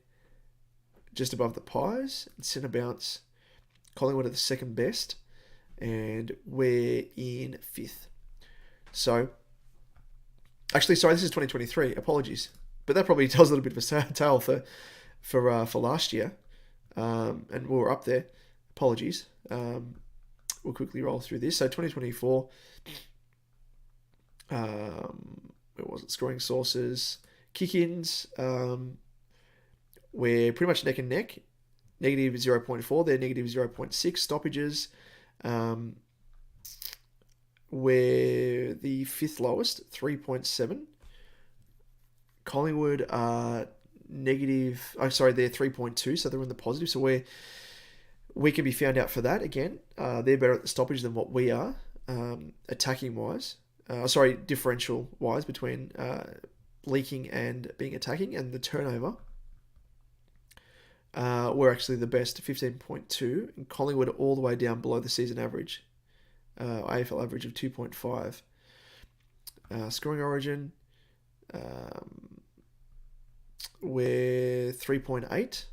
just above the Pies. Centre bounce, Collingwood are the second best, and we're in fifth. So, actually, sorry, this is 2023. Apologies, but that probably tells a little bit of a tale for last year, and we were up there. Apologies. We'll quickly roll through this. So 2024. Where was it? Scoring sources, kick-ins. We're pretty much neck and neck. Negative 0.4. They're negative 0.6. Stoppages. We're the fifth lowest, 3.7. Collingwood are negative. Oh, sorry, they're 3.2, so they're in the positive. So we can be found out for that again. They're better at the stoppage than what we are, attacking wise. Differential wise between leaking and being attacking, and the turnover. We're actually the best, 15.2, and Collingwood are all the way down below the season average, AFL average of 2.5. Scoring origin, we're 3.8.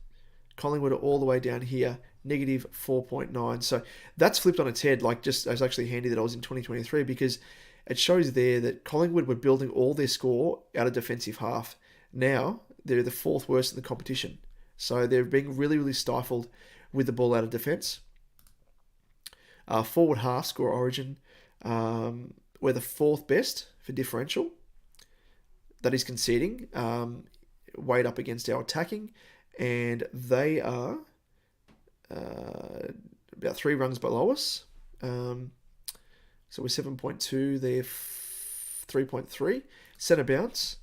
Collingwood are all the way down here, negative 4.9. So that's flipped on its head. Like, just, it was actually handy that I was in 2023 because it shows there that Collingwood were building all their score out of defensive half. Now they're the fourth worst in the competition. So they're being really, really stifled with the ball out of defence. Forward half, score origin, we're the fourth best for differential. That is conceding, weighed up against our attacking, and they are about 3 rungs below us. So we're 7.2, they're 3.3. Centre bounce,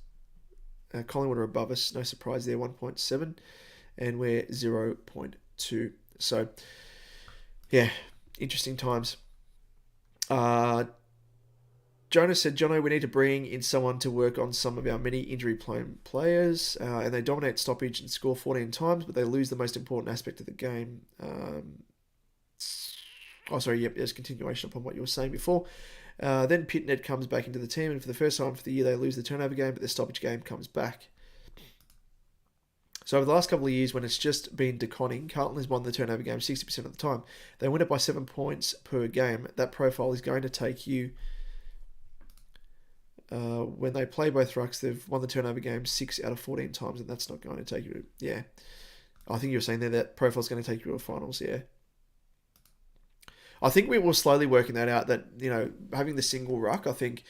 Collingwood are above us, no surprise there, 1.7, and we're 0.2. So, yeah, interesting times. Jonah said, Jono, we need to bring in someone to work on some of our many injury-prone players, and they dominate stoppage and score 14 times, but they lose the most important aspect of the game. There's continuation upon what you were saying before. Then Pitnet comes back into the team, and for the first time for the year, they lose the turnover game, but the stoppage game comes back. So over the last couple of years, when it's just been deconning, Carlton has won the turnover game 60% of the time. They win it by 7 points per game. That profile is going to take you... when they play both rucks, they've won the turnover game 6 out of 14 times, and that's not going to take you to... Yeah. I think you were saying there that profile's going to take you to the finals, yeah. I think we were slowly working that out, that, having the single ruck, I think,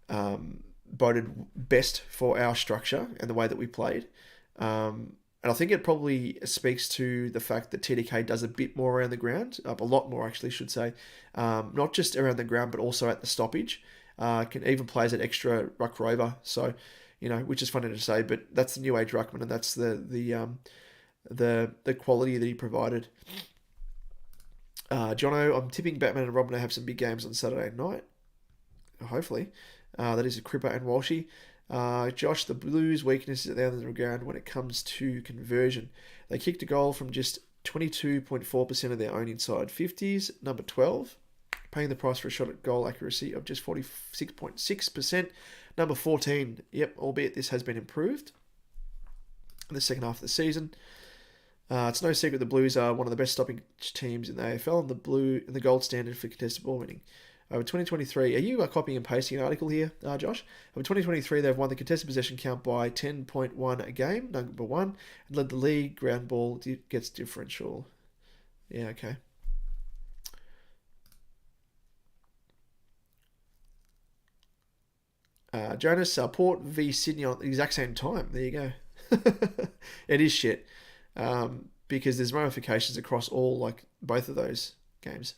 boded best for our structure and the way that we played. And I think it probably speaks to the fact that TDK does a bit more around the ground, a lot more actually, should say, not just around the ground, but also at the stoppage. Can even play as an extra ruck rover, so which is funny to say, but that's the new age ruckman, and that's the quality that he provided. Jono, I'm tipping Batman and Robin to have some big games on Saturday night. Hopefully, that is a Cripper and Walshy. Josh, the Blues' weakness is at the end of the ground when it comes to conversion. They kicked a goal from just 22.4% of their own inside 50s. Number 12, paying the price for a shot at goal accuracy of just 46.6%. Number 14, yep, albeit this has been improved in the second half of the season. It's no secret the Blues are one of the best stopping teams in the AFL and the gold standard for contested ball winning. Over 2023, are you copying and pasting an article here, Josh? Over 2023, they've won the contested possession count by 10.1 a game, number one, and led the league. Ground ball gets differential. Yeah, okay. Jonas, Port v Sydney on the exact same time. There you go. It is shit. Because there's ramifications across both of those games.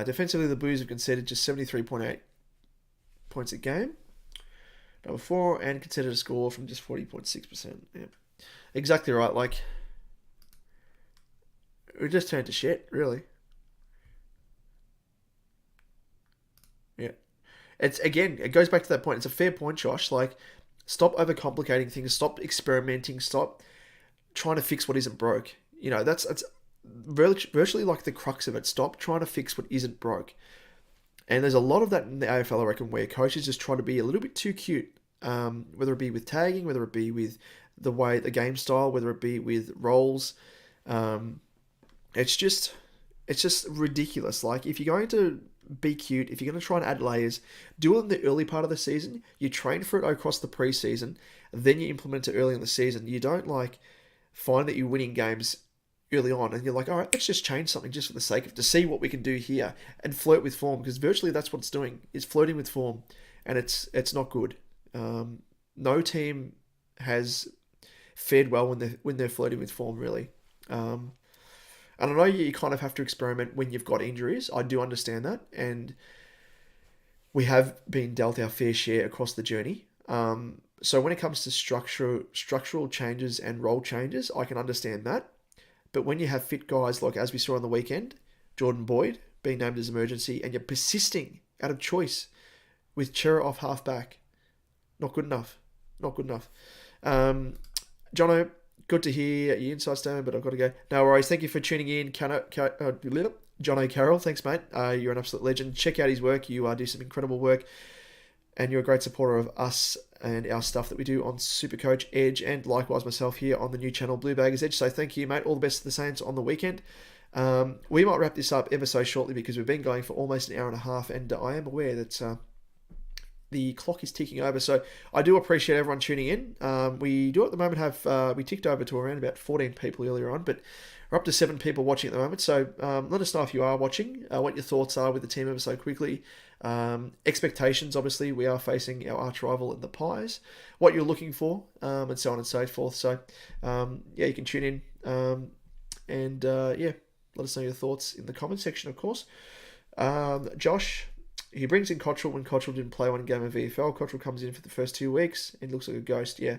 Defensively, the Blues have conceded just 73.8 points a game. Number 4, and conceded a score from just 40.6%. Yeah. Exactly right. Like, it just turned to shit, really. Yeah. It goes back to that point. It's a fair point, Josh. Like, stop overcomplicating things. Stop experimenting. Stop trying to fix what isn't broke. That's virtually like the crux of it. Stop trying to fix what isn't broke. And there's a lot of that in the AFL, I reckon, where coaches just try to be a little bit too cute. Whether it be with tagging, whether it be with the game style, whether it be with roles. It's just ridiculous. Like, if you're going to be cute, if you're going to try and add layers, do it in the early part of the season. You train for it across the preseason, then you implement it early in the season. You don't find that you're winning games early on and you're like, all right, let's just change something just for the sake of to see what we can do here and flirt with form, because virtually that's what it's doing, is flirting with form, and it's not good. No team has fared well when they're flirting with form, really. And I know you kind of have to experiment when you've got injuries. I do understand that, and we have been dealt our fair share across the journey. So when it comes to structural changes and role changes, I can understand that. But when you have fit guys like, as we saw on the weekend, Jordan Boyd being named as emergency, and you're persisting out of choice with Chera off halfback, not good enough. Not good enough. Jono, good to hear your insight statement, but I've got to go. No worries. Thank you for tuning in. Jono Carroll, thanks, mate. You're an absolute legend. Check out his work. You do some incredible work, and you're a great supporter of us and our stuff that we do on Supercoach Edge, and likewise myself here on the new channel Bluebaggers Edge. So thank you, mate. All the best to the Saints on the weekend. We might wrap this up ever so shortly because we've been going for almost an hour and a half, and I am aware that the clock is ticking over. So I do appreciate everyone tuning in. We do at the moment have, we ticked over to around about 14 people earlier on, but we're up to 7 people watching at the moment. So let us know if you are watching, what your thoughts are with the team ever so quickly. Expectations, obviously, we are facing our arch rival in the Pies. What you're looking for, and so on and so forth. So, you can tune in. Let us know your thoughts in the comment section, of course. Josh, he brings in Cottrell when Cottrell didn't play one game of VFL. Cottrell comes in for the first 2 weeks and looks like a ghost, yeah.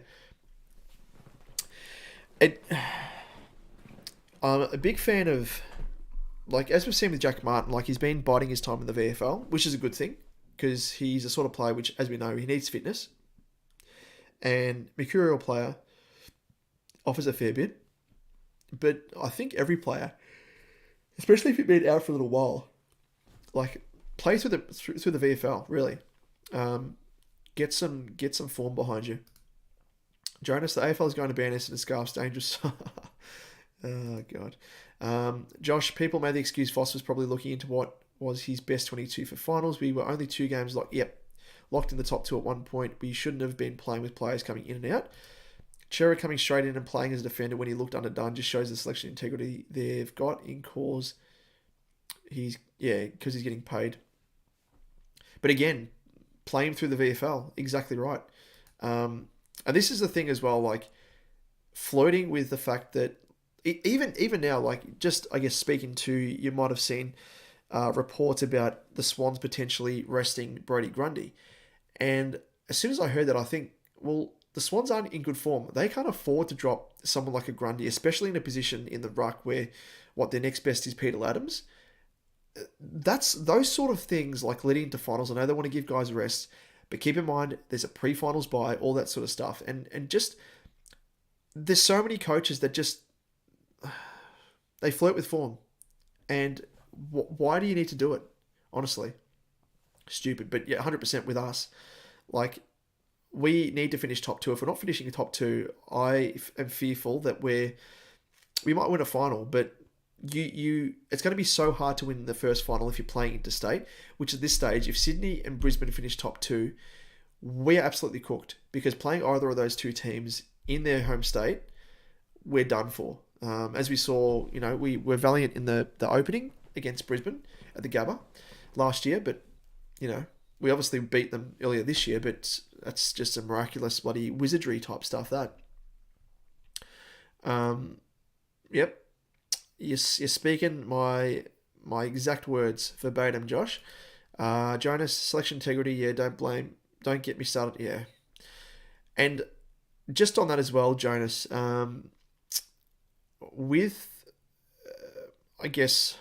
I'm a big fan of, as we've seen with Jack Martin, he's been biding his time in the VFL, which is a good thing, because he's a sort of player which, as we know, he needs fitness. And mercurial player offers a fair bit. But I think every player, especially if you've been out for a little while, play through the VFL, really. Get some form behind you. Jonas, the AFL is going to ban Essendon Scarf's dangerous. Oh, God. Josh, people made the excuse Foss was probably looking into what was his best 22 for finals. We were only 2 games locked in the top 2 at one point. We shouldn't have been playing with players coming in and out. Chera coming straight in and playing as a defender when he looked underdone just shows the selection integrity they've got in cause. Because he's getting paid. But again, play him through the VFL. Exactly right. And this is the thing as well, flirting with the fact that even now, just, I guess, speaking to, you might have seen reports about the Swans potentially resting Brodie Grundy. And as soon as I heard that, I think, well, the Swans aren't in good form. They can't afford to drop someone like a Grundy, especially in a position in the ruck where their next best is Peter Adams. that's those sort of things like leading into finals. I know they want to give guys a rest, but keep in mind there's a pre-finals bye, all that sort of stuff, and just there's so many coaches that just they flirt with form, and why do you need to do it? Honestly, stupid. But yeah, 100% with us, like we need to finish top two. If we're not finishing top two, I am fearful that we might win a final, but you it's going to be so hard to win the first final if you're playing interstate, which at this stage, if Sydney and Brisbane finish top two, we're absolutely cooked because playing either of those two teams in their home state, we're done for. As we saw, we were valiant in the opening against Brisbane at the Gabba last year, but we obviously beat them earlier this year, but that's just a miraculous bloody wizardry type stuff. That, yep, you're speaking my exact words verbatim, Josh. Jonas, selection integrity, yeah, don't get me started, yeah. And just on that as well, Jonas, with, I guess,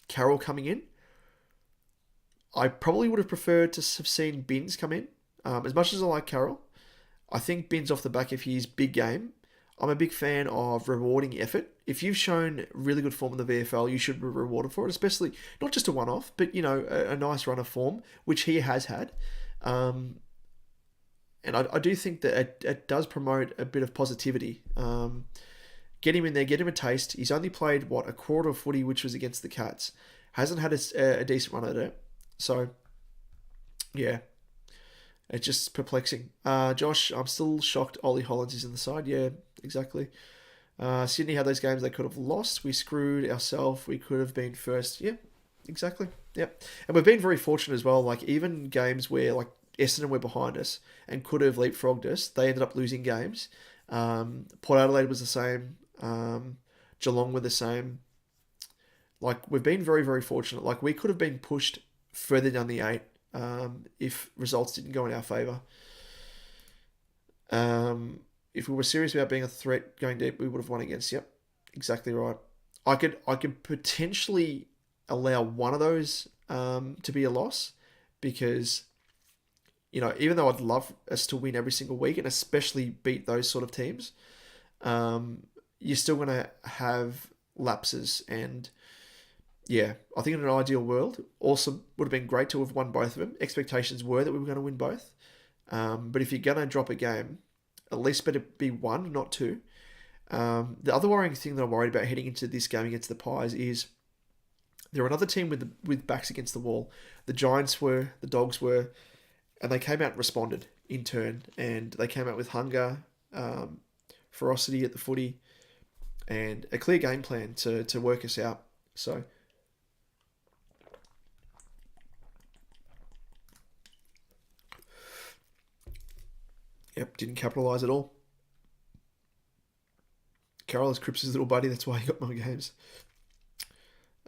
Carroll coming in, I probably would have preferred to have seen Binns come in. As much as I like Carroll, I think Binns off the back of his big game. I'm a big fan of rewarding effort. If you've shown really good form in the VFL, you should be rewarded for it, especially not just a one-off, but a nice run of form, which he has had. And I do think that it does promote a bit of positivity. Get him in there, get him a taste. He's only played, a quarter of footy, which was against the Cats. Hasn't had a decent run at it. So, yeah, it's just perplexing. Josh, I'm still shocked Ollie Hollands is in the side. Yeah, exactly. Sydney had those games they could have lost. We screwed ourselves. We could have been first. Yeah, exactly. Yep. And we've been very fortunate as well. Like, even games where, Essendon were behind us and could have leapfrogged us, they ended up losing games. Port Adelaide was the same. Geelong were the same. We've been very, very fortunate. We could have been pushed further down the 8 if results didn't go in our favour. If we were serious about being a threat going deep, we would have won against. Yep, exactly right. I could potentially allow one of those to be a loss because even though I'd love us to win every single week and especially beat those sort of teams, you're still going to have lapses. And yeah, I think in an ideal world, awesome, would have been great to have won both of them. Expectations were that we were going to win both. But if you're going to drop a game, at least better be one, not two. The other worrying thing that I'm worried about heading into this game against the Pies is they're another team with backs against the wall. The Giants were, the Dogs were, and they came out and responded in turn. And they came out with hunger, ferocity at the footy, and a clear game plan to work us out. So, yep, didn't capitalise at all. Carroll is Cripps' little buddy, that's why he got more games.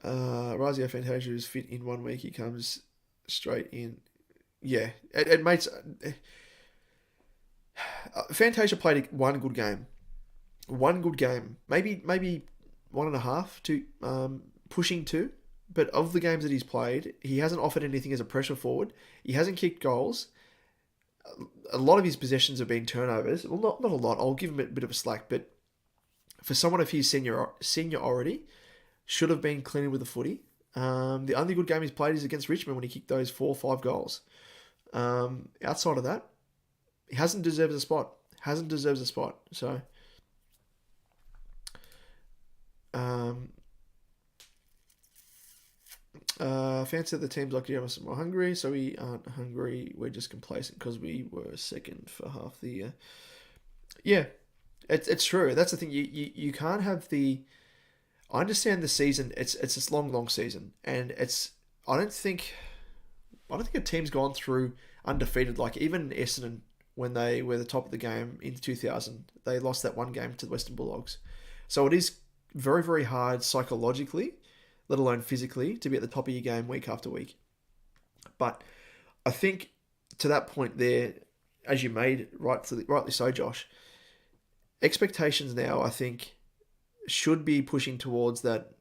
Razio Fantasia is fit in 1 week, he comes straight in. Yeah, it makes... Fantasia played one good game. One good game. Maybe 1.5 to pushing 2. But of the games that he's played, he hasn't offered anything as a pressure forward. He hasn't kicked goals. A lot of his possessions have been turnovers. Well, not a lot. I'll give him a bit of a slack. But for someone of his seniority, should have been cleaning with the footy. The only good game he's played is against Richmond when he kicked those 4 or 5 goals. Outside of that, he hasn't deserved a spot. So, fans said the teams like Jameson were hungry, so we aren't hungry. We're just complacent because we were second for half the year. Yeah, it's true. That's the thing. You can't have the... I understand the season. It's this long season, and I don't think a team's gone through undefeated. Like even Essendon, when they were the top of the game in 2000, they lost that one game to the Western Bulldogs. So it is very, very hard psychologically, let alone physically, to be at the top of your game week after week. But I think to that point there, as you made rightly so, Josh, expectations now, I think, should be pushing towards that.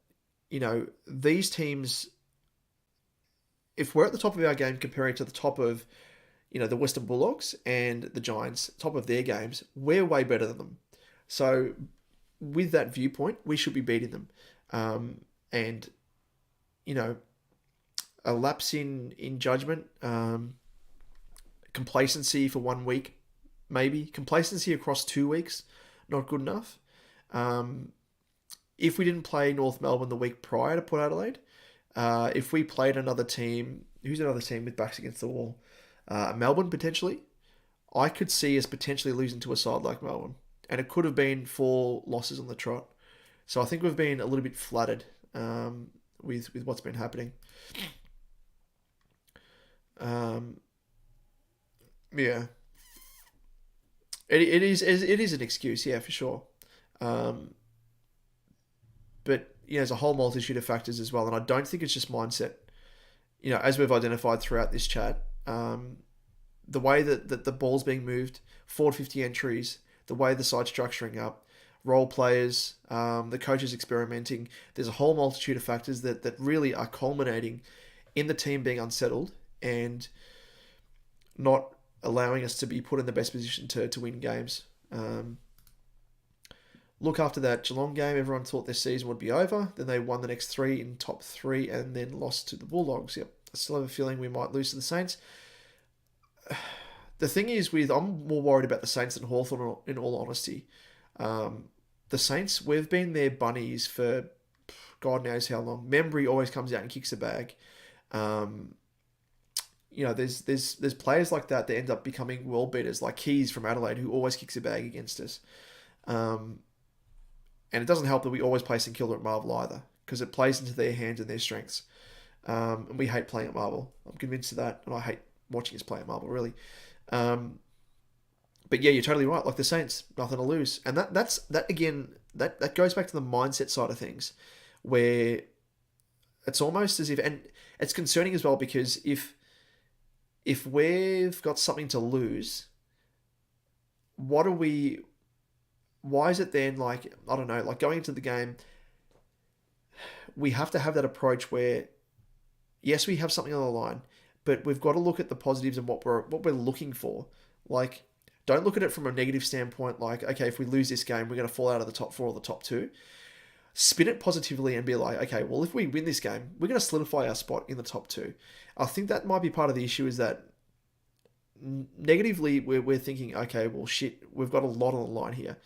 These teams if we're at the top of our game comparing to the top of, the Western Bulldogs and the Giants, top of their games, we're way better than them. So with that viewpoint, we should be beating them. And, you know, a lapse in judgment, complacency for 1 week, maybe. Complacency across 2 weeks, not good enough. If we didn't play North Melbourne the week prior to Port Adelaide, if we played another team, who's another team with backs against the wall? Melbourne, potentially. I could see us potentially losing to a side like Melbourne. And it could have been 4 losses on the trot. So I think we've been a little bit flooded with what's been happening. Um, yeah, it is an excuse, yeah, for sure. Um, but there's a whole multitude of factors as well, and I don't think it's just mindset. As we've identified throughout this chat, the way that the ball's being moved, forward 50 entries, the way the side's structuring up, role players, the coaches experimenting. There's a whole multitude of factors that really are culminating in the team being unsettled and not allowing us to be put in the best position to win games. Look, after that Geelong game, everyone thought their season would be over. Then they won the next 3 in top 3 and then lost to the Bulldogs. Yep, I still have a feeling we might lose to the Saints. The thing is, I'm more worried about the Saints than Hawthorn, in all honesty. The Saints, we've been their bunnies for God knows how long. Membry always comes out and kicks a bag. There's players like that end up becoming world beaters, like Keys from Adelaide, who always kicks a bag against us. And it doesn't help that we always play St Kilda at Marvel either, because it plays into their hands and their strengths. And we hate playing at Marvel. I'm convinced of that, and I hate watching us play at Marvel, really. But yeah, you're totally right. Like the Saints, nothing to lose, and that goes back to the mindset side of things, where it's almost as if, and it's concerning as well, because if we've got something to lose, what are we? Why is it then, like, I don't know, like going into the game, we have to have that approach where, yes, we have something on the line, but we've got to look at the positives and what we're looking for. Like, don't look at it from a negative standpoint, like, okay, if we lose this game, we're going to fall out of the top 4 or the top 2. Spin it positively and be like, okay, well, if we win this game, we're going to solidify our spot in the top 2. I think that might be part of the issue, is that negatively we're thinking, okay, well, shit, we've got a lot on the line here.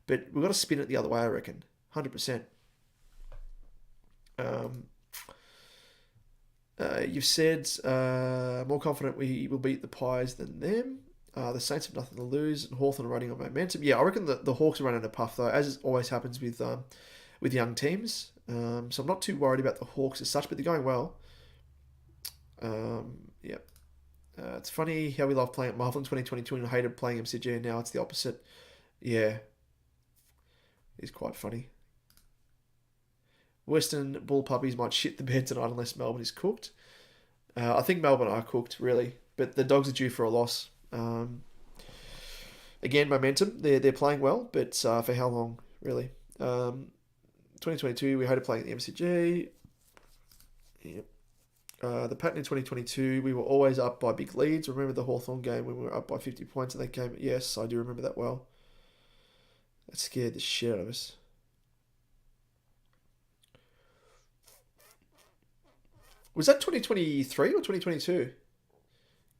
But we've got to spin it the other way, I reckon. 100%. You've said more confident we will beat the Pies than them. The Saints have nothing to lose, and Hawthorn are running on momentum. Yeah, I reckon the Hawks are running a puff, though, as always happens with young teams. So I'm not too worried about the Hawks as such, but they're going well. Yeah. It's funny how we love playing at Marvel in 2022 and hated playing MCG, and now it's the opposite. Yeah. It's quite funny. Western Bull Puppies might shit the bed tonight unless Melbourne is cooked. I think Melbourne are cooked, really. But the Dogs are due for a loss. Again, momentum. They're playing well, but for how long, really? 2022, we hated playing at the MCG. Yep. The pattern in 2022, we were always up by big leads. Remember the Hawthorn game when we were up by 50 points and they came? Yes, I do remember that well. That scared the shit out of us. Was that 2023 or 2022?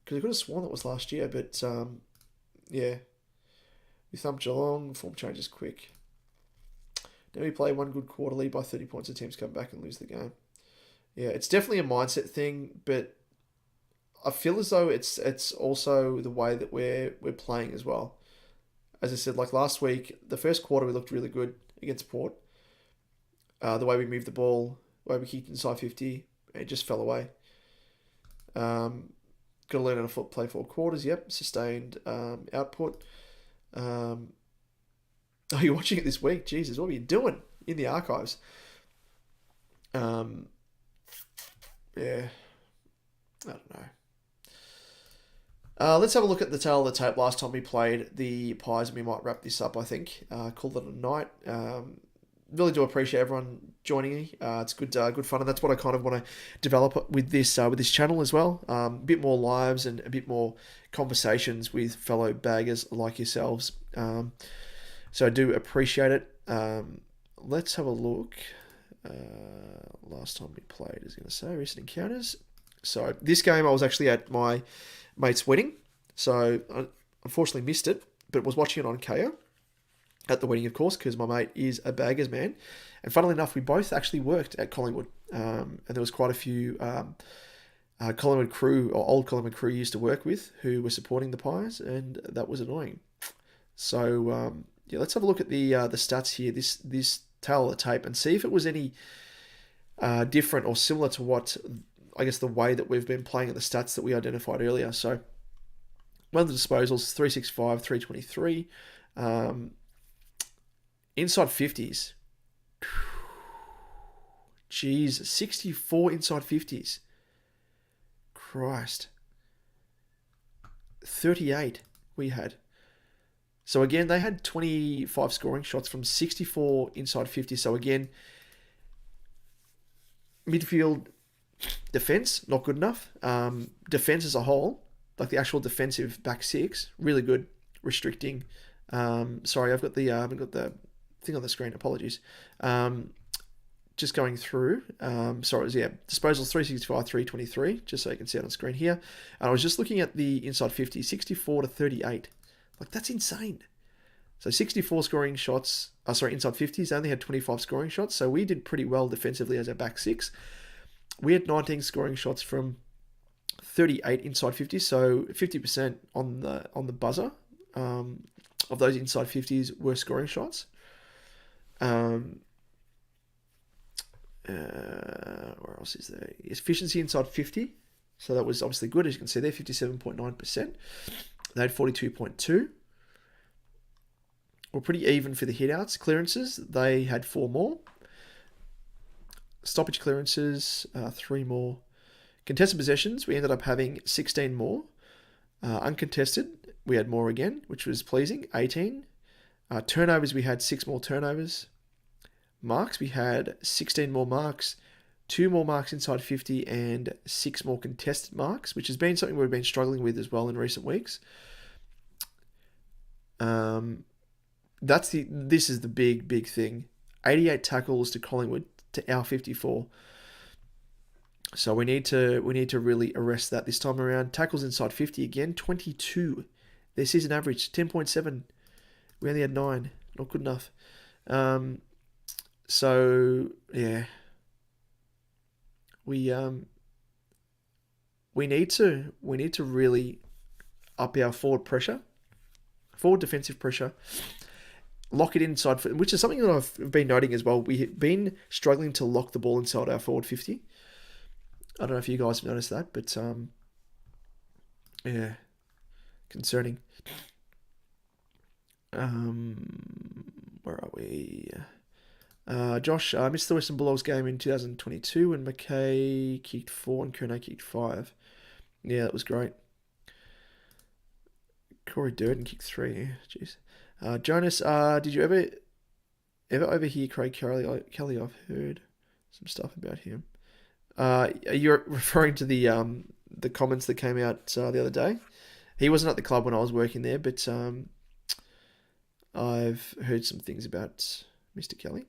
Because I could have sworn that was last year, but yeah. We thumped Geelong, form changes quick. Now we play one good quarterly by 30 points, the teams come back and lose the game. Yeah, it's definitely a mindset thing, but I feel as though it's also the way that we're playing as well. As I said, like last week, the first quarter we looked really good against Port. The way we moved the ball, the way we kicked inside 50, it just fell away. Got to learn how to play 4 quarters. Yep, sustained output. Oh, you're watching it this week? Jesus, what are you doing in the archives? Yeah, I don't know. Let's have a look at the tail of the tape. Last time we played the Pies, and we might wrap this up, I think. Call it a night. really do appreciate everyone joining me. It's good fun, and that's what I kind of want to develop with this channel as well. A bit more lives and a bit more conversations with fellow baggers like yourselves. So I do appreciate it. Let's have a look. Last time we played, is going to say recent encounters. So this game I was actually at my mate's wedding, so I unfortunately missed it, but was watching it on KO at the wedding, of course, because my mate is a baggers man. And funnily enough, we both actually worked at Collingwood, and there was quite a few Collingwood crew or old Collingwood crew used to work with who were supporting the Pies, and that was annoying. So yeah, let's have a look at the stats here. This tale of the tape and see if it was any different or similar to what I guess the way that we've been playing at the stats that we identified earlier. So one of the disposals, 365, 323. Inside 50s. Jeez, 64 inside 50s. Christ. 38 we had. So again, they had 25 scoring shots from 64 inside 50. So again, midfield defense, not good enough. Defense as a whole, like the actual defensive back six, really good. Restricting. Sorry, I've got the I haven't got the thing on the screen. Apologies. Just going through. Sorry, it was, disposals 365, 323, just so you can see it on screen here. And I was just looking at the inside 50, 64 to 38. Like, that's insane. So 64 scoring shots, inside 50s, they only had 25 scoring shots. So we did pretty well defensively as our back six. We had 19 scoring shots from 38 inside 50s, so 50% on the buzzer of those inside 50s were scoring shots. Where else is there? Efficiency inside 50. So that was obviously good, as you can see there, 57.9%. They had 42.2. We're pretty even for the hitouts. Clearances, they had 4 more. Stoppage clearances, 3 more. Contested possessions, we ended up having 16 more. Uncontested, we had more again, which was pleasing, 18. Turnovers, we had 6 more turnovers. Marks, we had 16 more marks, 2 more marks inside 50, and 6 more contested marks, which has been something we've been struggling with as well in recent weeks. This is the big thing. 88 tackles to Collingwood to our 54. So we need to really arrest that this time around. Tackles inside 50 again, 22. Their season average 10.7. We only had 9. Not good enough. So yeah, we need to really up our forward defensive pressure. Lock it inside, which is something that I've been noting as well. We've been struggling to lock the ball inside our forward 50. I don't know if you guys have noticed that, but yeah, concerning. Where are we? Josh, I missed the Western Bulldogs game in 2022 when McKay kicked 4 and Kerner kicked 5. Yeah, that was great. Corey Durden kicked 3. Jeez. Jonas, did you ever overhear Craig Kelly? I've heard some stuff about him. You're referring to the comments that came out the other day. He wasn't at the club when I was working there, but I've heard some things about Mr. Kelly.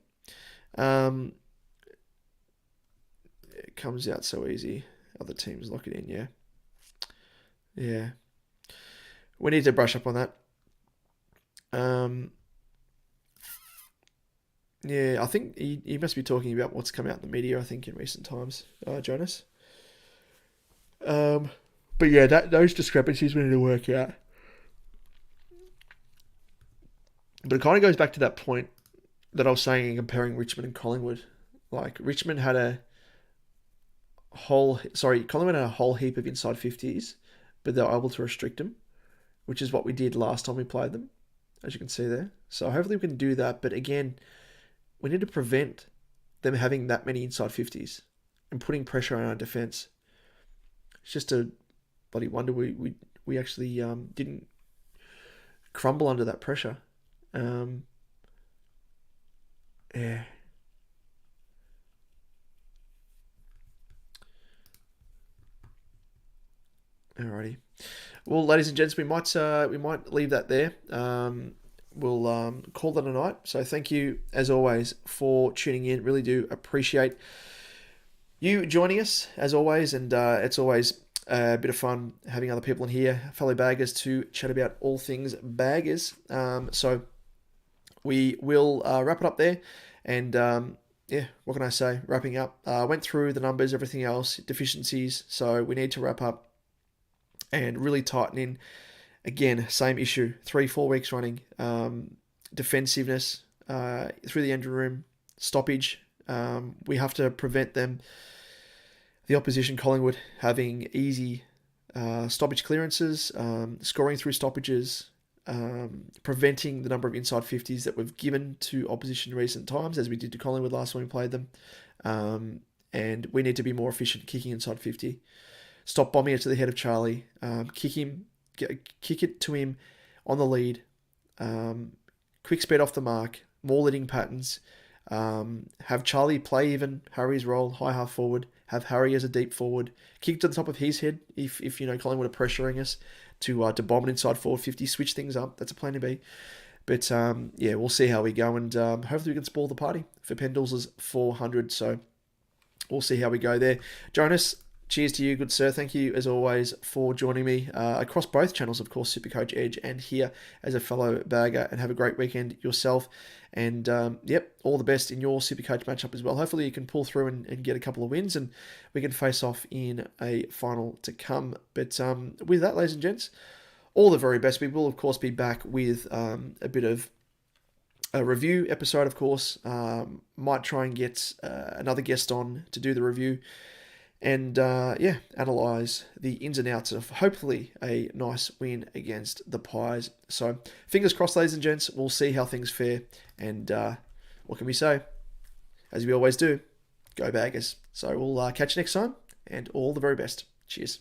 It comes out so easy. Other teams lock it in, yeah. We need to brush up on that. Yeah, I think he must be talking about what's come out in the media, I think, in recent times, Jonas. But yeah, those discrepancies we need to work out. But it kind of goes back to that point that I was saying in comparing Richmond and Collingwood. Like, Collingwood had a whole heap of inside 50s, but they were able to restrict them, which is what we did last time we played them, as you can see there. So hopefully we can do that. But again, we need to prevent them having that many inside 50s and putting pressure on our defence. It's just a bloody wonder we actually didn't crumble under that pressure. Yeah. Alrighty. Well, ladies and gents, we might leave that there. We'll call that a night. So thank you as always for tuning in. Really do appreciate you joining us as always, and it's always a bit of fun having other people in here, fellow baggers, to chat about all things baggers. So we will wrap it up there, and yeah, what can I say? Wrapping up. Went through the numbers, everything else, deficiencies. So we need to wrap up and really tighten in. Again, same issue, 3-4 weeks running. Defensiveness through the engine room, stoppage. We have to prevent them, the opposition Collingwood, having easy stoppage clearances, scoring through stoppages, preventing the number of inside 50s that we've given to opposition in recent times, as we did to Collingwood last time we played them. And we need to be more efficient kicking inside 50. Stop bombing it to the head of Charlie. Kick it to him on the lead. Quick speed off the mark. More leading patterns. Have Charlie play even Harry's role, high half forward. Have Harry as a deep forward. Kick to the top of his head if Collingwood are pressuring us to bomb it inside forward 50. Switch things up. That's a plan to be. But yeah, we'll see how we go, and hopefully we can spoil the party for Pendles' 400. So we'll see how we go there. Jonas, cheers to you, good sir. Thank you, as always, for joining me across both channels, of course, Supercoach Edge and here as a fellow bagger. And have a great weekend yourself. And, yep, all the best in your Supercoach matchup as well. Hopefully you can pull through and get a couple of wins, and we can face off in a final to come. But with that, ladies and gents, all the very best. We will, of course, be back with a bit of a review episode, of course. Might try and get another guest on to do the review. And, yeah, analyse the ins and outs of hopefully a nice win against the Pies. So, fingers crossed, ladies and gents. We'll see how things fare. And what can we say? As we always do, go Baggers. So, we'll catch you next time. And all the very best. Cheers.